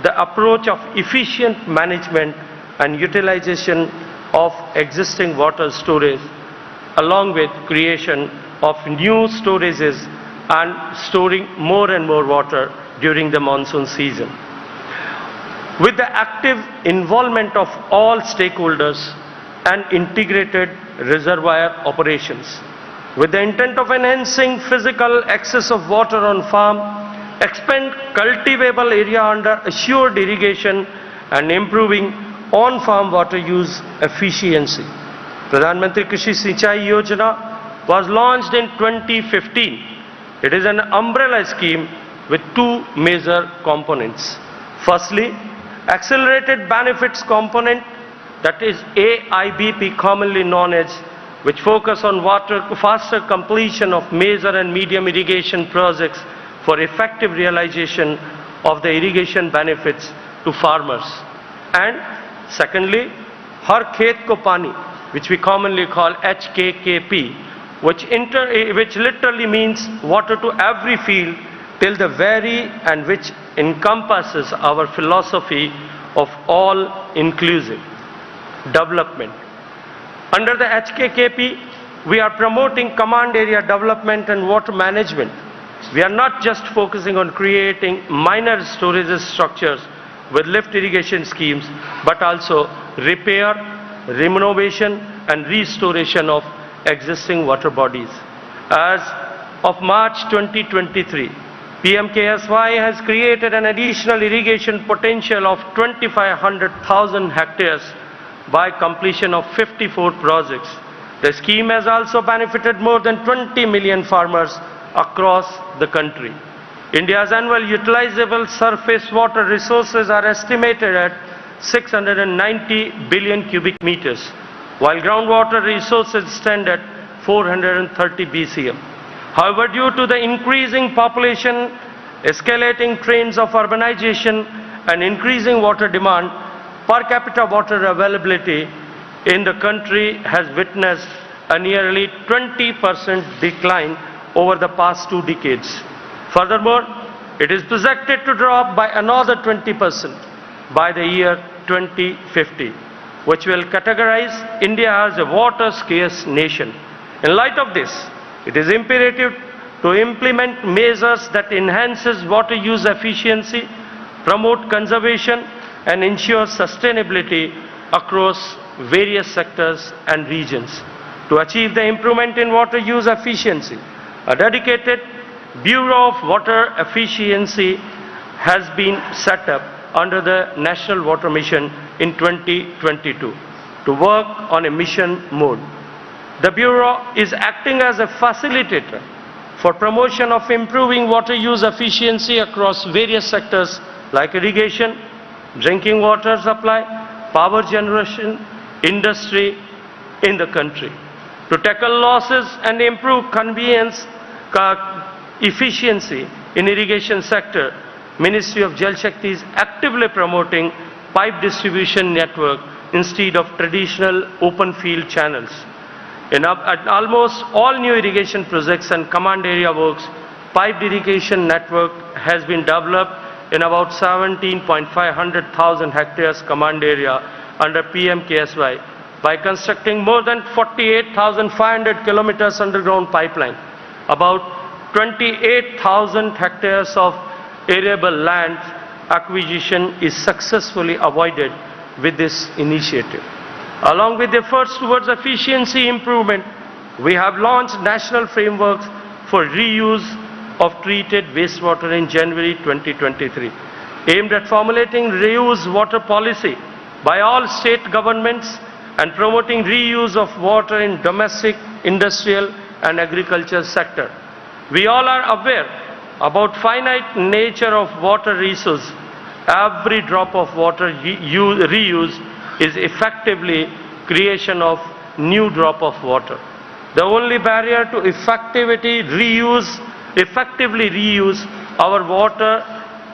the approach of efficient management and utilization of existing water storage, along with creation of new storages and storing more and more water during the monsoon season. With the active involvement of all stakeholders, and integrated reservoir operations. With the intent of enhancing physical access of water on farm, expand cultivable area under assured irrigation, and improving on-farm water use efficiency. Pradhan Mantri Krishi Sinchai Yojana was launched in 2015. It is an umbrella scheme with two major components. Firstly, accelerated benefits component, that is AIBP, commonly known as, which focus on faster completion of major and medium irrigation projects for effective realization of the irrigation benefits to farmers. And secondly, Har Khet Ko Pani, which we commonly call HKKP, which literally means water to every field till the very, and which encompasses our philosophy of all-inclusive development. Under the HKKP, we are promoting command area development and water management. We are not just focusing on creating minor storage structures with lift irrigation schemes, but also repair, renovation and restoration of existing water bodies. As of March 2023, PMKSY has created an additional irrigation potential of 2,500,000 hectares by completion of 54 projects. The scheme has also benefited more than 20 million farmers across the country. India's annual utilizable surface water resources are estimated at 690 billion cubic meters, while groundwater resources stand at 430 BCM. However, due to the increasing population, escalating trends of urbanization and increasing water demand, per capita water availability in the country has witnessed a nearly 20% decline over the past 2 decades. Furthermore, it is projected to drop by another 20% by the year 2050, which will categorize India as a water-scarce nation. In light of this, it is imperative to implement measures that enhances water use efficiency, promote conservation, and ensure sustainability across various sectors and regions. To achieve the improvement in water use efficiency, a dedicated Bureau of Water Efficiency has been set up under the National Water Mission in 2022 to work on a mission mode. The Bureau is acting as a facilitator for promotion of improving water use efficiency across various sectors like irrigation, drinking water supply, power generation, industry in the country. To tackle losses and improve conveyance efficiency in irrigation sector, Ministry of Jal Shakti is actively promoting pipe distribution network instead of traditional open field channels. In almost all new irrigation projects and command area works, piped irrigation network has been developed in about 17,500,000 hectares command area under PMKSY by constructing more than 48,500 kilometers underground pipeline. About 28,000 hectares of arable land acquisition is successfully avoided with this initiative. Along with efforts towards efficiency improvement, we have launched national frameworks for reuse of treated wastewater in January 2023, aimed at formulating reuse water policy by all state governments and promoting reuse of water in domestic, industrial and agriculture sector. We all are aware about finite nature of water resource. Every drop of water reuse is effectively creation of new drop of water. The only barrier to effectively reuse our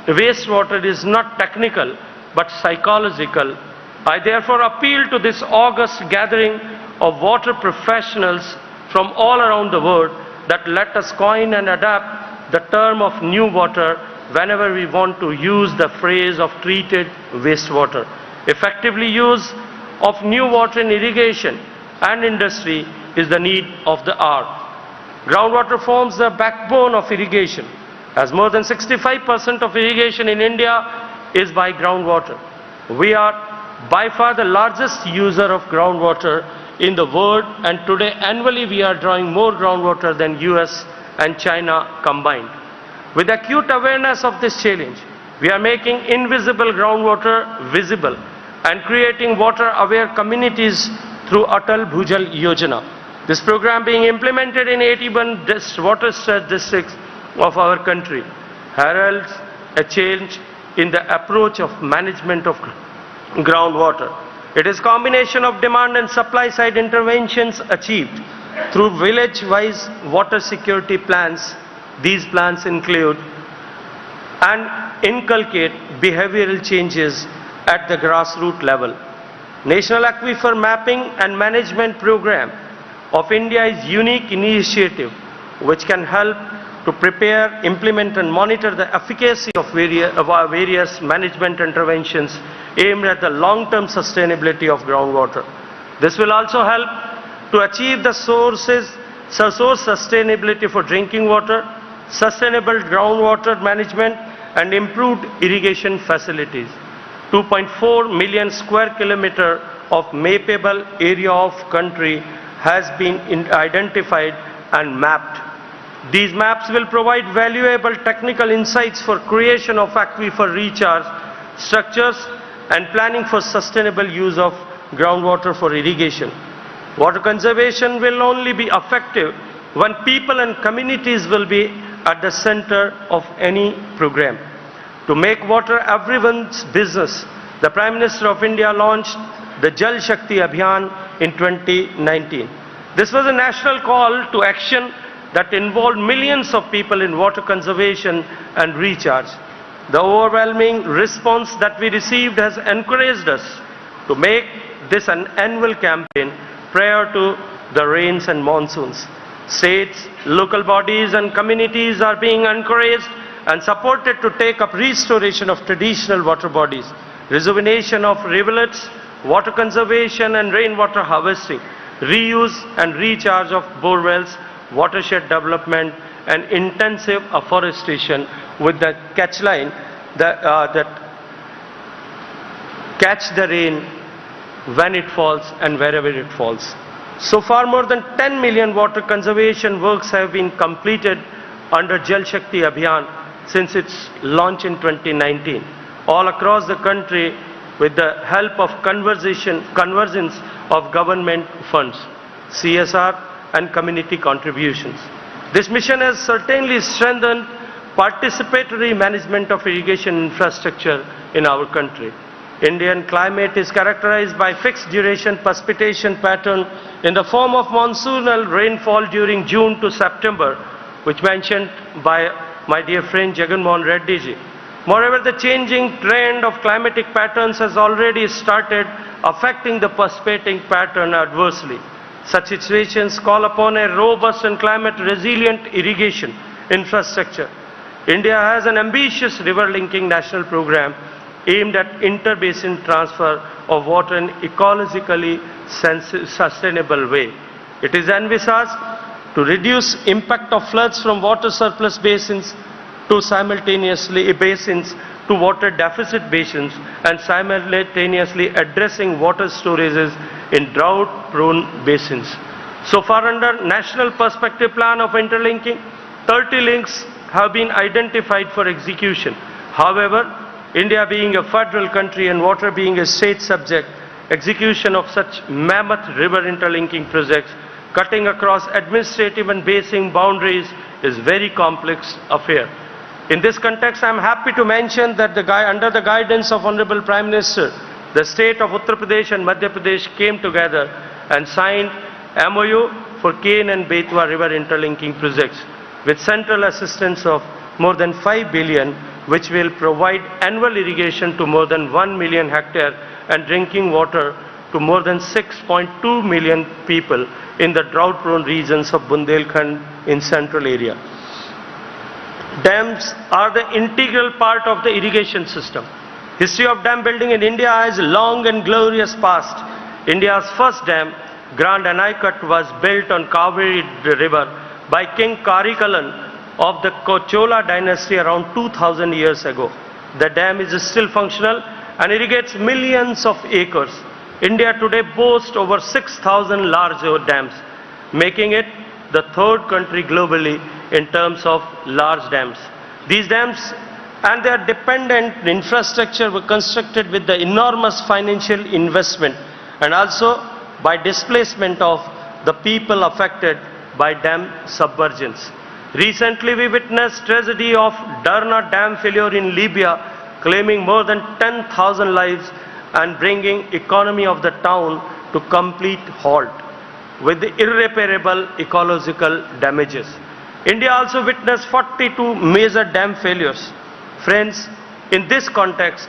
wastewater is not technical but psychological. I therefore appeal to this august gathering of water professionals from all around the world that let us coin and adapt the term of new water whenever we want to use the phrase of treated wastewater. Effectively use of new water in irrigation and industry is the need of the hour. Groundwater forms the backbone of irrigation, as more than 65% of irrigation in India is by groundwater. We are by far the largest user of groundwater in the world, and today annually we are drawing more groundwater than US and China combined. With acute awareness of this challenge, we are making invisible groundwater visible and creating water-aware communities through Atal Bhujal Yojana. This program being implemented in 81 water-stressed districts of our country heralds a change in the approach of management of groundwater. It is a combination of demand and supply side interventions achieved through village-wise water security plans. These plans include and inculcate behavioral changes at the grassroots level. National Aquifer Mapping and Management Program of India is a unique initiative which can help to prepare, implement and monitor the efficacy of our various management interventions aimed at the long-term sustainability of groundwater. This will also help to achieve the source sustainability for drinking water, sustainable groundwater management and improved irrigation facilities. 2.4 million square kilometer of mappable area of country has been identified and mapped. These maps will provide valuable technical insights for creation of aquifer recharge structures and planning for sustainable use of groundwater for irrigation. Water conservation will only be effective when people and communities will be at the center of any program. To make water everyone's business, the Prime Minister of India launched the Jal Shakti Abhiyan in 2019. This was a national call to action that involved millions of people in water conservation and recharge. The overwhelming response that we received has encouraged us to make this an annual campaign prior to the rains and monsoons. States, local bodies and communities are being encouraged and supported to take up restoration of traditional water bodies, rejuvenation of rivulets, water conservation and rainwater harvesting, reuse and recharge of borewells, watershed development and intensive afforestation with the catch line that catch the rain when it falls and wherever it falls. So far, more than 10 million water conservation works have been completed under Jal Shakti Abhiyan since its launch in 2019, all across the country with the help of convergence of government funds, CSR and community contributions. This mission has certainly strengthened participatory management of irrigation infrastructure in our country. Indian climate is characterized by fixed duration precipitation pattern in the form of monsoonal rainfall during June to September, which mentioned by my dear friend Jagan Mohan Reddy ji. Moreover, the changing trend of climatic patterns has already started affecting the precipitating pattern adversely. Such situations call upon a robust and climate resilient irrigation infrastructure. India has an ambitious river linking national program aimed at interbasin transfer of water in ecologically sustainable way. It is envisaged to reduce impact of floods from water surplus basins to water deficit basins and simultaneously addressing water storages in drought prone basins. So far, under National Perspective Plan of Interlinking, 30 links have been identified for execution. However, India being a federal country and water being a state subject, execution of such mammoth river interlinking projects cutting across administrative and basin boundaries is very complex affair. In this context, I am happy to mention that under the guidance of Honorable Prime Minister, the state of Uttar Pradesh and Madhya Pradesh came together and signed MOU for Ken and Betwa river interlinking projects with central assistance of more than 5 billion, which will provide annual irrigation to more than 1 million hectares and drinking water to more than 6.2 million people in the drought-prone regions of Bundelkhand in central area. Dams are the integral part of the irrigation system. History of dam building in India has a long and glorious past. India's first dam, Grand Anaicut, was built on Kaveri River by King Karikalan of the Chola dynasty around 2000 years ago. The dam is still functional and irrigates millions of acres. India today boasts over 6,000 large dams, making it the third country globally in terms of large dams. These dams and their dependent infrastructure were constructed with the enormous financial investment and also by displacement of the people affected by dam submergence. Recently, we witnessed tragedy of Darna Dam failure in Libya, claiming more than 10,000 lives and bringing economy of the town to complete halt with irreparable ecological damages. India also witnessed 42 major dam failures. Friends, in this context,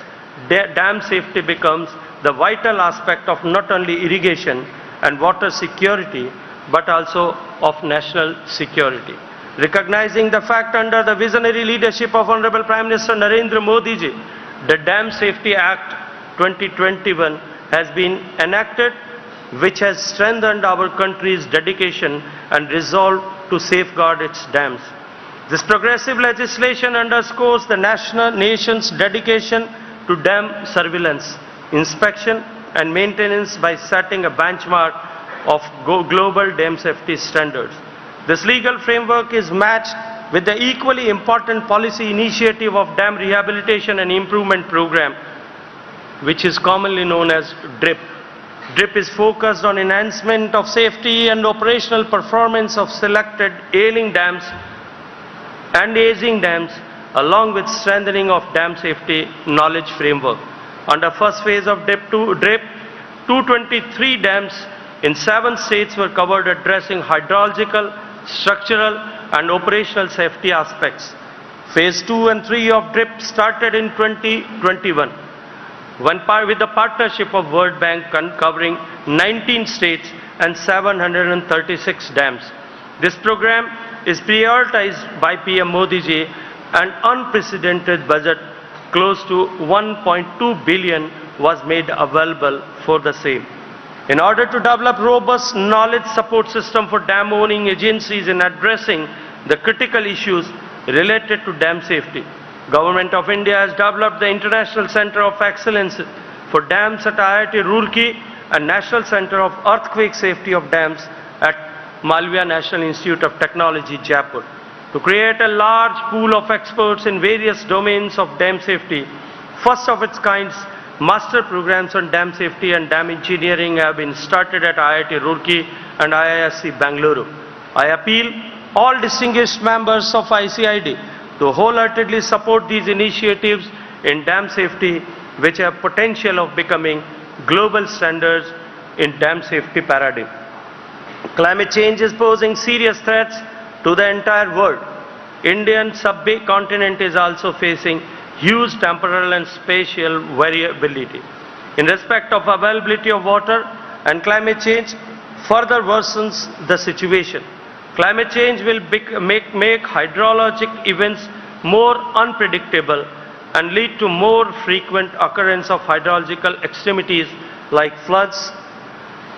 dam safety becomes the vital aspect of not only irrigation and water security, but also of national security. Recognizing the fact under the visionary leadership of Honorable Prime Minister Narendra Modi ji, the Dam Safety Act 2021 has been enacted, which has strengthened our country's dedication and resolve to safeguard its dams. This progressive legislation underscores the nation's dedication to dam surveillance, inspection and maintenance by setting a benchmark of global dam safety standards. This legal framework is matched with the equally important policy initiative of Dam Rehabilitation and Improvement Program, which is commonly known as DRIP. DRIP is focused on enhancement of safety and operational performance of selected ailing dams and aging dams, along with strengthening of dam safety knowledge framework. Under first phase of DRIP, 223 dams in 7 states were covered, addressing hydrological, structural and operational safety aspects. Phase 2 and 3 of DRIP started in 2021 with the partnership of World Bank covering 19 states and 736 dams. This program is prioritized by PM Modi ji, and unprecedented budget close to 1.2 billion was made available for the same. In order to develop robust knowledge support system for dam owning agencies in addressing the critical issues related to dam safety, Government of India has developed the International Center of Excellence for Dams at IIT Roorkee and National Center of Earthquake Safety of Dams at Malviya National Institute of Technology, Jaipur, to create a large pool of experts in various domains of dam safety. First of its kind, master programs on dam safety and dam engineering have been started at IIT Roorkee and IISc Bangalore. I appeal all distinguished members of ICID to wholeheartedly support these initiatives in dam safety, which have potential of becoming global standards in dam safety paradigm. Climate change is posing serious threats to the entire world. Indian subcontinent is also facing huge temporal and spatial variability. In respect of availability of water, and climate change further worsens the situation. Climate change will make hydrologic events more unpredictable and lead to more frequent occurrence of hydrological extremities like floods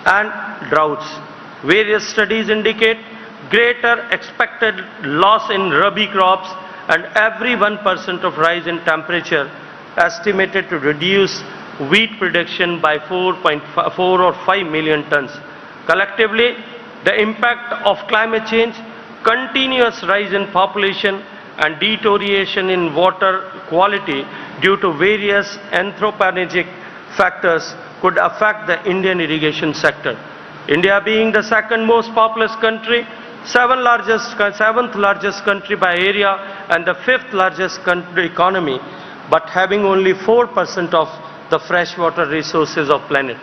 and droughts. Various studies indicate greater expected loss in rabi crops, and every 1% of rise in temperature estimated to reduce wheat production by 4 or 5 million tons. Collectively, the impact of climate change, continuous rise in population and deterioration in water quality due to various anthropogenic factors could affect the Indian irrigation sector. India being the second most populous country, seventh largest country by area and the 5th largest country economy, but having only 4% of the freshwater resources of planet,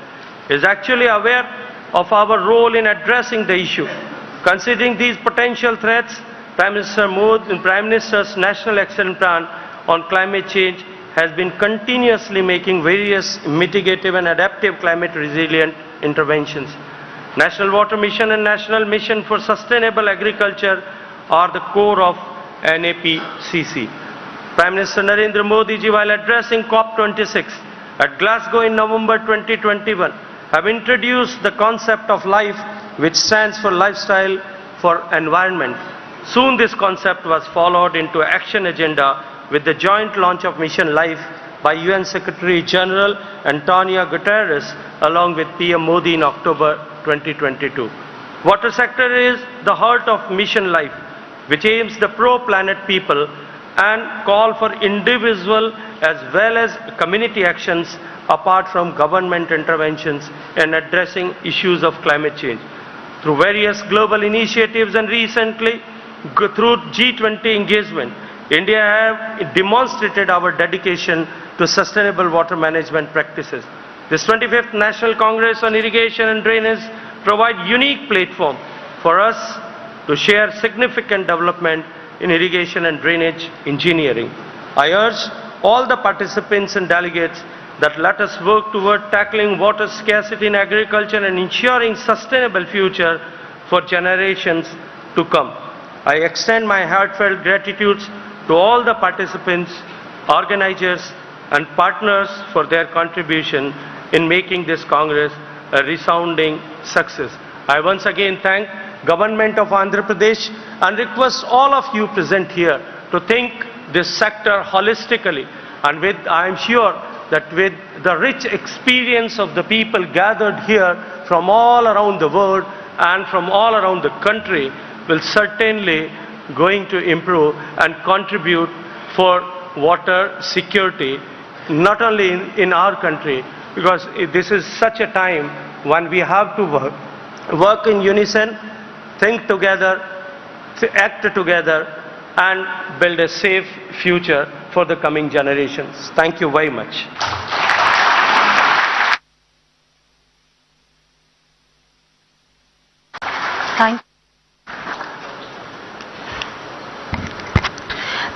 is actually aware of our role in addressing the issue. Considering these potential threats, Prime Minister Modi and Prime Minister's National Action Plan on Climate Change has been continuously making various mitigative and adaptive climate resilient interventions. National Water Mission and National Mission for Sustainable Agriculture are the core of NAPCC. Prime Minister Narendra Modi ji, while addressing COP26 at Glasgow in November 2021, have introduced the concept of life, which stands for lifestyle for environment. Soon this concept was followed into action agenda with the joint launch of Mission Life by UN Secretary General Antonio Guterres along with PM Modi in October 2022. Water sector is the heart of mission life, which aims the pro-planet people and call for individual as well as community actions apart from government interventions in addressing issues of climate change. Through various global initiatives and recently through G20 engagement, India have demonstrated our dedication to sustainable water management practices. This 25th National Congress on Irrigation and Drainage provide unique platform for us to share significant development in irrigation and drainage engineering. I urge all the participants and delegates that let us work toward tackling water scarcity in agriculture and ensuring sustainable future for generations to come. I extend my heartfelt gratitude to all the participants, organizers and partners for their contribution in making this Congress a resounding success. I once again thank Government of Andhra Pradesh and request all of you present here to think this sector holistically, and I am sure that with the rich experience of the people gathered here from all around the world and from all around the country will certainly going to improve and contribute for water security, not only in our country, because this is such a time when we have to work in unison, think together, act together, and build a safe future for the coming generations. Thank you very much.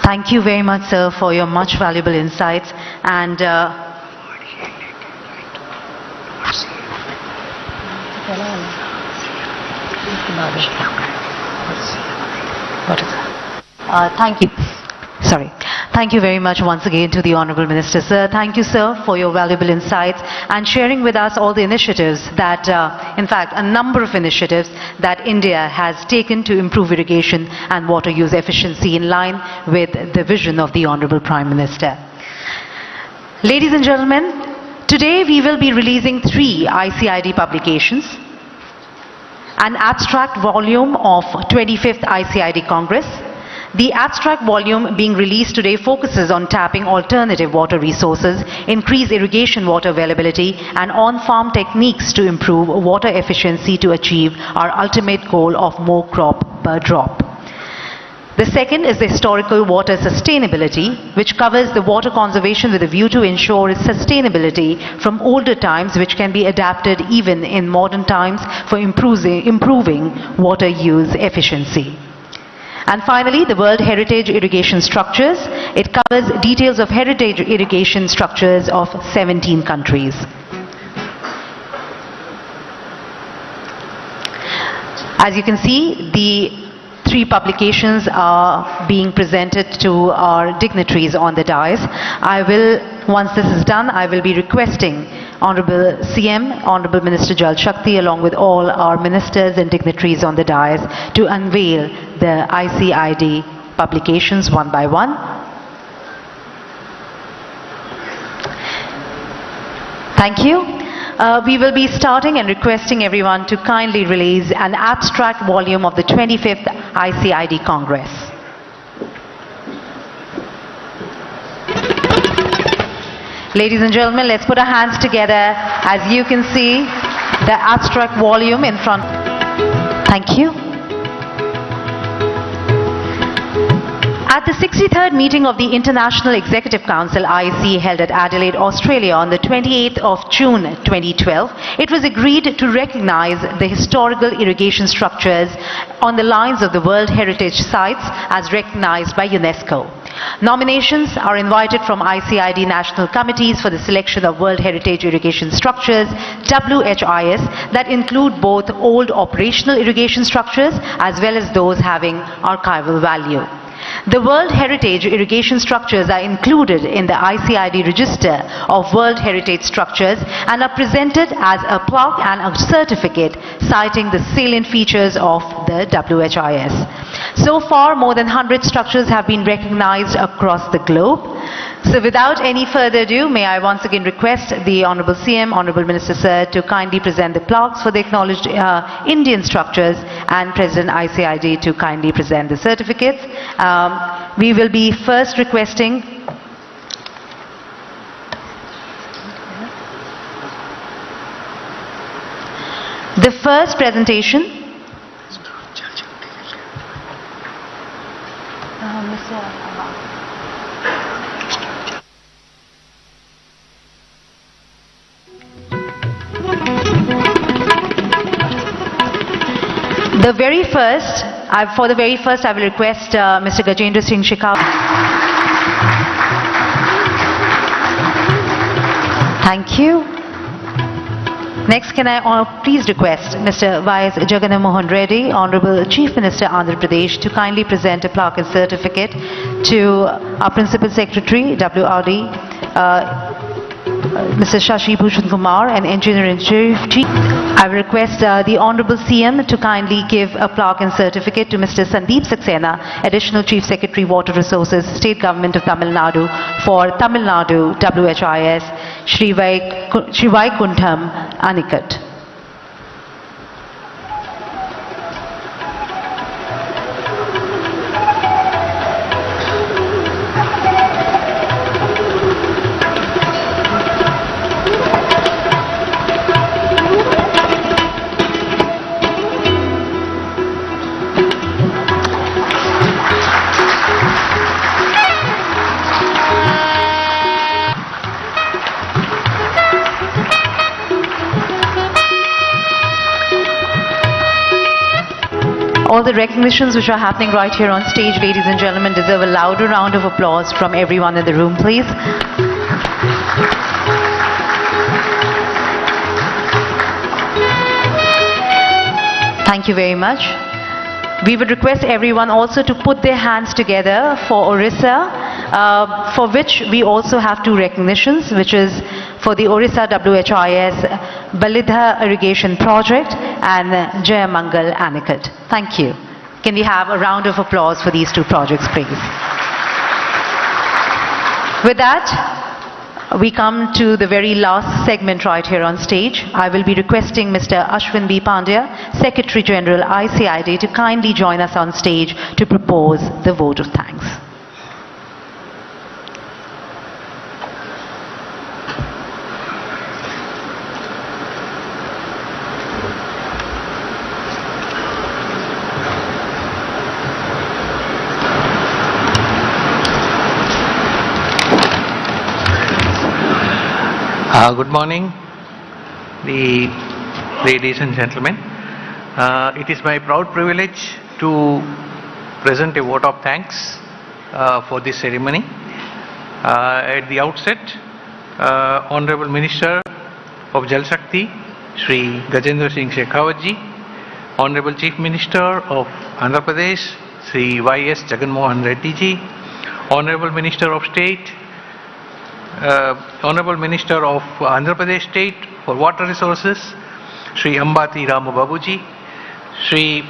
Thank you very much, sir, for your much valuable insights. And thank you. Sorry. Thank you very much once again to the Honorable Minister, sir. Thank you, sir, for your valuable insights and sharing with us all the initiatives that, in fact, a number of initiatives that India has taken to improve irrigation and water use efficiency in line with the vision of the Honorable Prime Minister. Ladies and gentlemen, today we will be releasing 3 ICID publications: an abstract volume of 25th ICID Congress. The abstract volume being released today focuses on tapping alternative water resources, increase irrigation water availability, and on-farm techniques to improve water efficiency to achieve our ultimate goal of more crop per drop. The second is the historical water sustainability, which covers the water conservation with a view to ensure its sustainability from older times, which can be adapted even in modern times for improving water use efficiency. And finally, the World Heritage Irrigation Structures. It covers details of heritage irrigation structures of 17 countries. As you can see, the 3 publications are being presented to our dignitaries on the dais. Once this is done, I will be requesting Honorable CM, Honorable Minister Jal Shakti, along with all our ministers and dignitaries on the dais to unveil the ICID publications one by one. Thank you. We will be starting and requesting everyone to kindly release an abstract volume of the 25th ICID Congress. Ladies and gentlemen, let's put our hands together as you can see the abstract volume in front. Thank you. At the 63rd meeting of the International Executive Council IEC held at Adelaide, Australia on the 28th of June 2012, it was agreed to recognize the historical irrigation structures on the lines of the World Heritage Sites as recognized by UNESCO. Nominations are invited from ICID national committees for the selection of World Heritage Irrigation Structures, WHIS, that include both old operational irrigation structures as well as those having archival value. The World Heritage Irrigation Structures are included in the ICID Register of World Heritage Structures and are presented as a plaque and a certificate citing the salient features of the WHIS. So far, more than 100 structures have been recognized across the globe. So without any further ado, may I once again request the Honorable CM, Honorable Minister Sir, to kindly present the plaques for the acknowledged Indian structures, and President ICID to kindly present the certificates. We will be first requesting the first presentation. For the very first, I will request Mr. Gajendra Singh Shekhawat. Thank you. Next, can I please request Mr. Y.S. Jagannath Mohan Reddy, Honorable Chief Minister Andhra Pradesh, to kindly present a plaque and certificate to our Principal Secretary, WRD, Mr. Shashi Bhushan Kumar, and Engineer-in-Chief. I will request the Honorable CM to kindly give a plaque and certificate to Mr. Sandeep Saxena, Additional Chief Secretary, Water Resources, State Government of Tamil Nadu, for Tamil Nadu WHIS, Shri Vaikuntham Anikat. All the recognitions which are happening right here on stage, ladies and gentlemen, deserve a louder round of applause from everyone in the room, please. Thank you very much. We would request everyone also to put their hands together for Orissa, for which we also have two recognitions, which is for the Orissa WHIS Balidha Irrigation Project and Jayamangal Anikat. Thank you. Can we have a round of applause for these two projects, please? With that, we come to the very last segment right here on stage. I will be requesting Mr. Ashwin B. Pandya, Secretary General ICID, to kindly join us on stage to propose the vote of thanks. Good morning, ladies and gentlemen. It is my proud privilege to present a vote of thanks for this ceremony. At the outset, Honorable Minister of Jal Shakti, Shri Gajendra Singh Shekhawat ji, Honorable Chief Minister of Andhra Pradesh, Shri Y.S. Jagannath Mohan Reddy ji, Honorable Minister of State, Honorable Minister of Andhra Pradesh State for Water Resources, Shri Ambati Ramu Babuji, Shri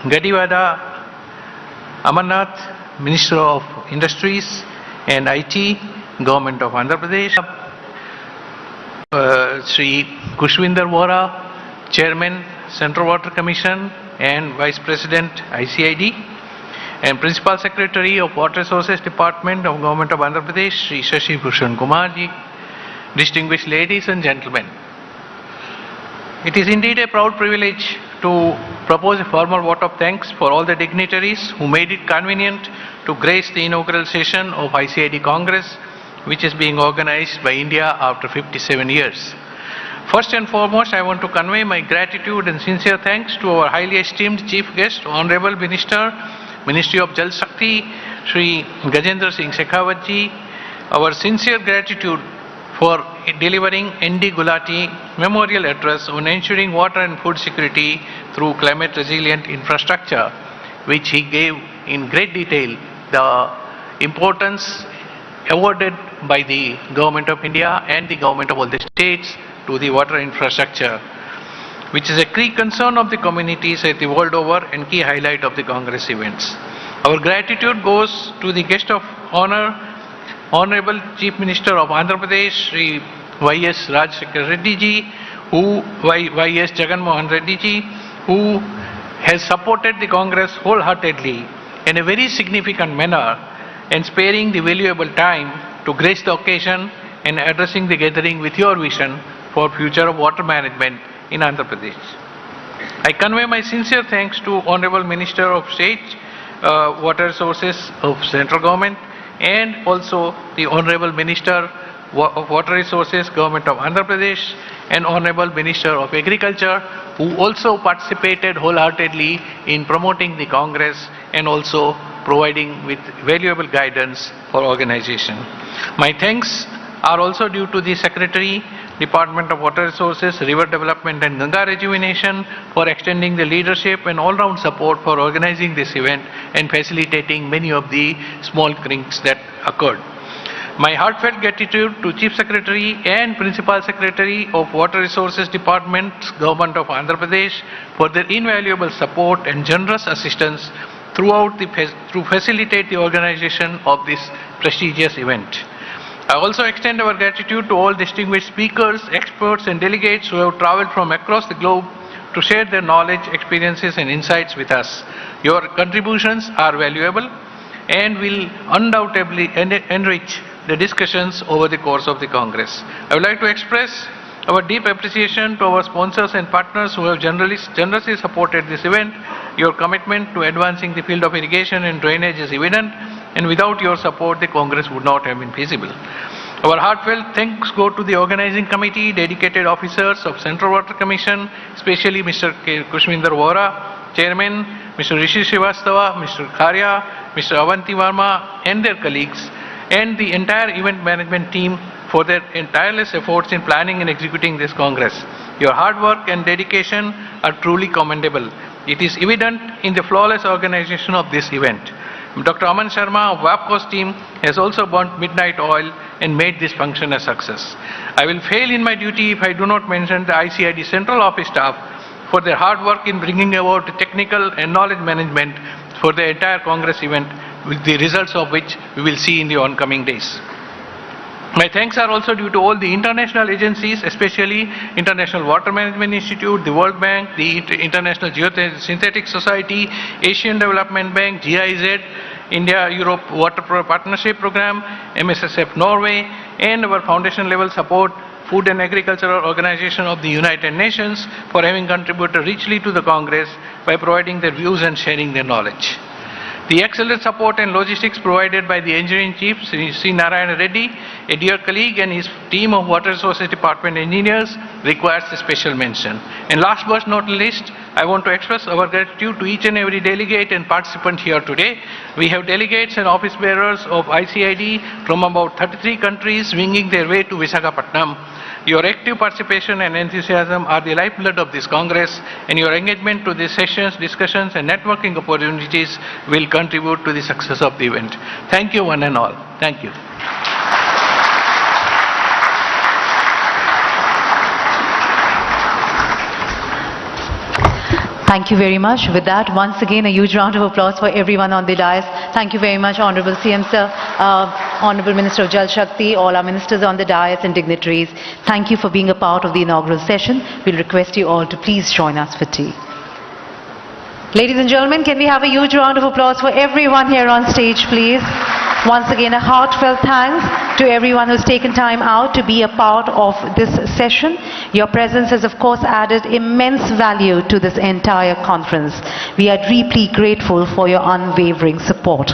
Gadiwada Amarnath, Minister of Industries and IT, Government of Andhra Pradesh, Shri Kushwinder Vora, Chairman, Central Water Commission and Vice President ICID, and Principal Secretary of Water Resources Department of Government of Andhra Pradesh, Shri Shashi Bhushan Kumar ji, distinguished ladies and gentlemen. It is indeed a proud privilege to propose a formal vote of thanks for all the dignitaries who made it convenient to grace the inaugural session of ICID Congress, which is being organized by India after 57 years. First and foremost, I want to convey my gratitude and sincere thanks to our highly esteemed Chief Guest, Honorable Minister, Ministry of Jal Shakti, Shri Gajendra Singh Shekhawat ji, our sincere gratitude for delivering N.D. Gulati Memorial Address on ensuring water and food security through climate resilient infrastructure, which he gave in great detail the importance awarded by the Government of India and the Government of all the states to the water infrastructure, which is a key concern of the communities at the world over and key highlight of the Congress events. Our gratitude goes to the guest of honor, Honorable Chief Minister of Andhra Pradesh, Shri Y.S. Rajshekar Reddy ji, Y.S. Jagan Mohan Reddy ji, who has supported the Congress wholeheartedly in a very significant manner and sparing the valuable time to grace the occasion and addressing the gathering with your vision for future of water management in Andhra Pradesh. I convey my sincere thanks to Honorable Minister of State Water Resources of Central Government and also the Honorable Minister of Water Resources Government of Andhra Pradesh and Honorable Minister of Agriculture, who also participated wholeheartedly in promoting the Congress and also providing with valuable guidance for organization. My thanks are also due to the Secretary, Department of Water Resources, River Development and Ganga Rejuvenation for extending the leadership and all-round support for organizing this event and facilitating many of the small things that occurred. My heartfelt gratitude to Chief Secretary and Principal Secretary of Water Resources Department, Government of Andhra Pradesh for their invaluable support and generous assistance to facilitate the organization of this prestigious event. I also extend our gratitude to all distinguished speakers, experts and delegates who have traveled from across the globe to share their knowledge, experiences and insights with us. Your contributions are valuable and will undoubtedly enrich the discussions over the course of the Congress. I would like to express our deep appreciation to our sponsors and partners who have generously supported this event. Your commitment to advancing the field of irrigation and drainage is evident, and without your support, the Congress would not have been feasible. Our heartfelt thanks go to the organizing committee, dedicated officers of Central Water Commission, especially Mr. Kushwinder Vora, Chairman, Mr. Rishi Srivastava, Mr. Kharia, Mr. Avanti Varma and their colleagues, and the entire event management team for their tireless efforts in planning and executing this Congress. Your hard work and dedication are truly commendable. It is evident in the flawless organization of this event. Dr. Aman Sharma of WAPCO's team has also burnt midnight oil and made this function a success. I will fail in my duty if I do not mention the ICID Central Office staff for their hard work in bringing about technical and knowledge management for the entire Congress event, with the results of which we will see in the oncoming days. My thanks are also due to all the international agencies, especially International Water Management Institute, the World Bank, the International Geosynthetic Society, Asian Development Bank, GIZ, India-Europe Water Partnership Program, MSSF Norway, and our foundation level support, Food and Agricultural Organization of the United Nations, for having contributed richly to the Congress by providing their views and sharing their knowledge. The excellent support and logistics provided by the Engineering Chief, Sri Narayana Reddy, a dear colleague, and his team of Water Resources Department engineers requires a special mention. And last but not least, I want to express our gratitude to each and every delegate and participant here today. We have delegates and office bearers of ICID from about 33 countries winging their way to Visakhapatnam. Your active participation and enthusiasm are the lifeblood of this Congress, and your engagement to these sessions, discussions and networking opportunities will contribute to the success of the event. Thank you one and all. Thank you. Thank you very much. With that, once again, a huge round of applause for everyone on the dais. Thank you very much, Honorable CM Sir, Honorable Minister of Jal Shakti, all our ministers on the dais and dignitaries. Thank you for being a part of the inaugural session. We'll request you all to please join us for tea. Ladies and gentlemen, can we have a huge round of applause for everyone here on stage, please? Once again, a heartfelt thanks to everyone who's taken time out to be a part of this session. Your presence has, of course, added immense value to this entire conference. We are deeply grateful for your unwavering support.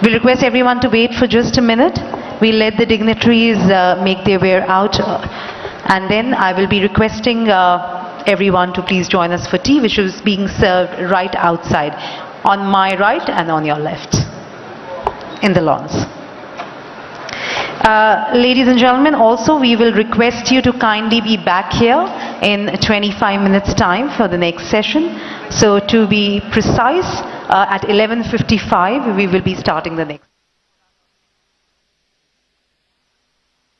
We'll request everyone to wait for just a minute. We'll let the dignitaries make their way out, and then I will be requesting everyone to please join us for tea, which is being served right outside, on my right and on your left, in the lawns. Ladies and gentlemen, also we will request you to kindly be back here in 25 minutes time for the next session. So to be precise, at 11:55 we will be starting the next.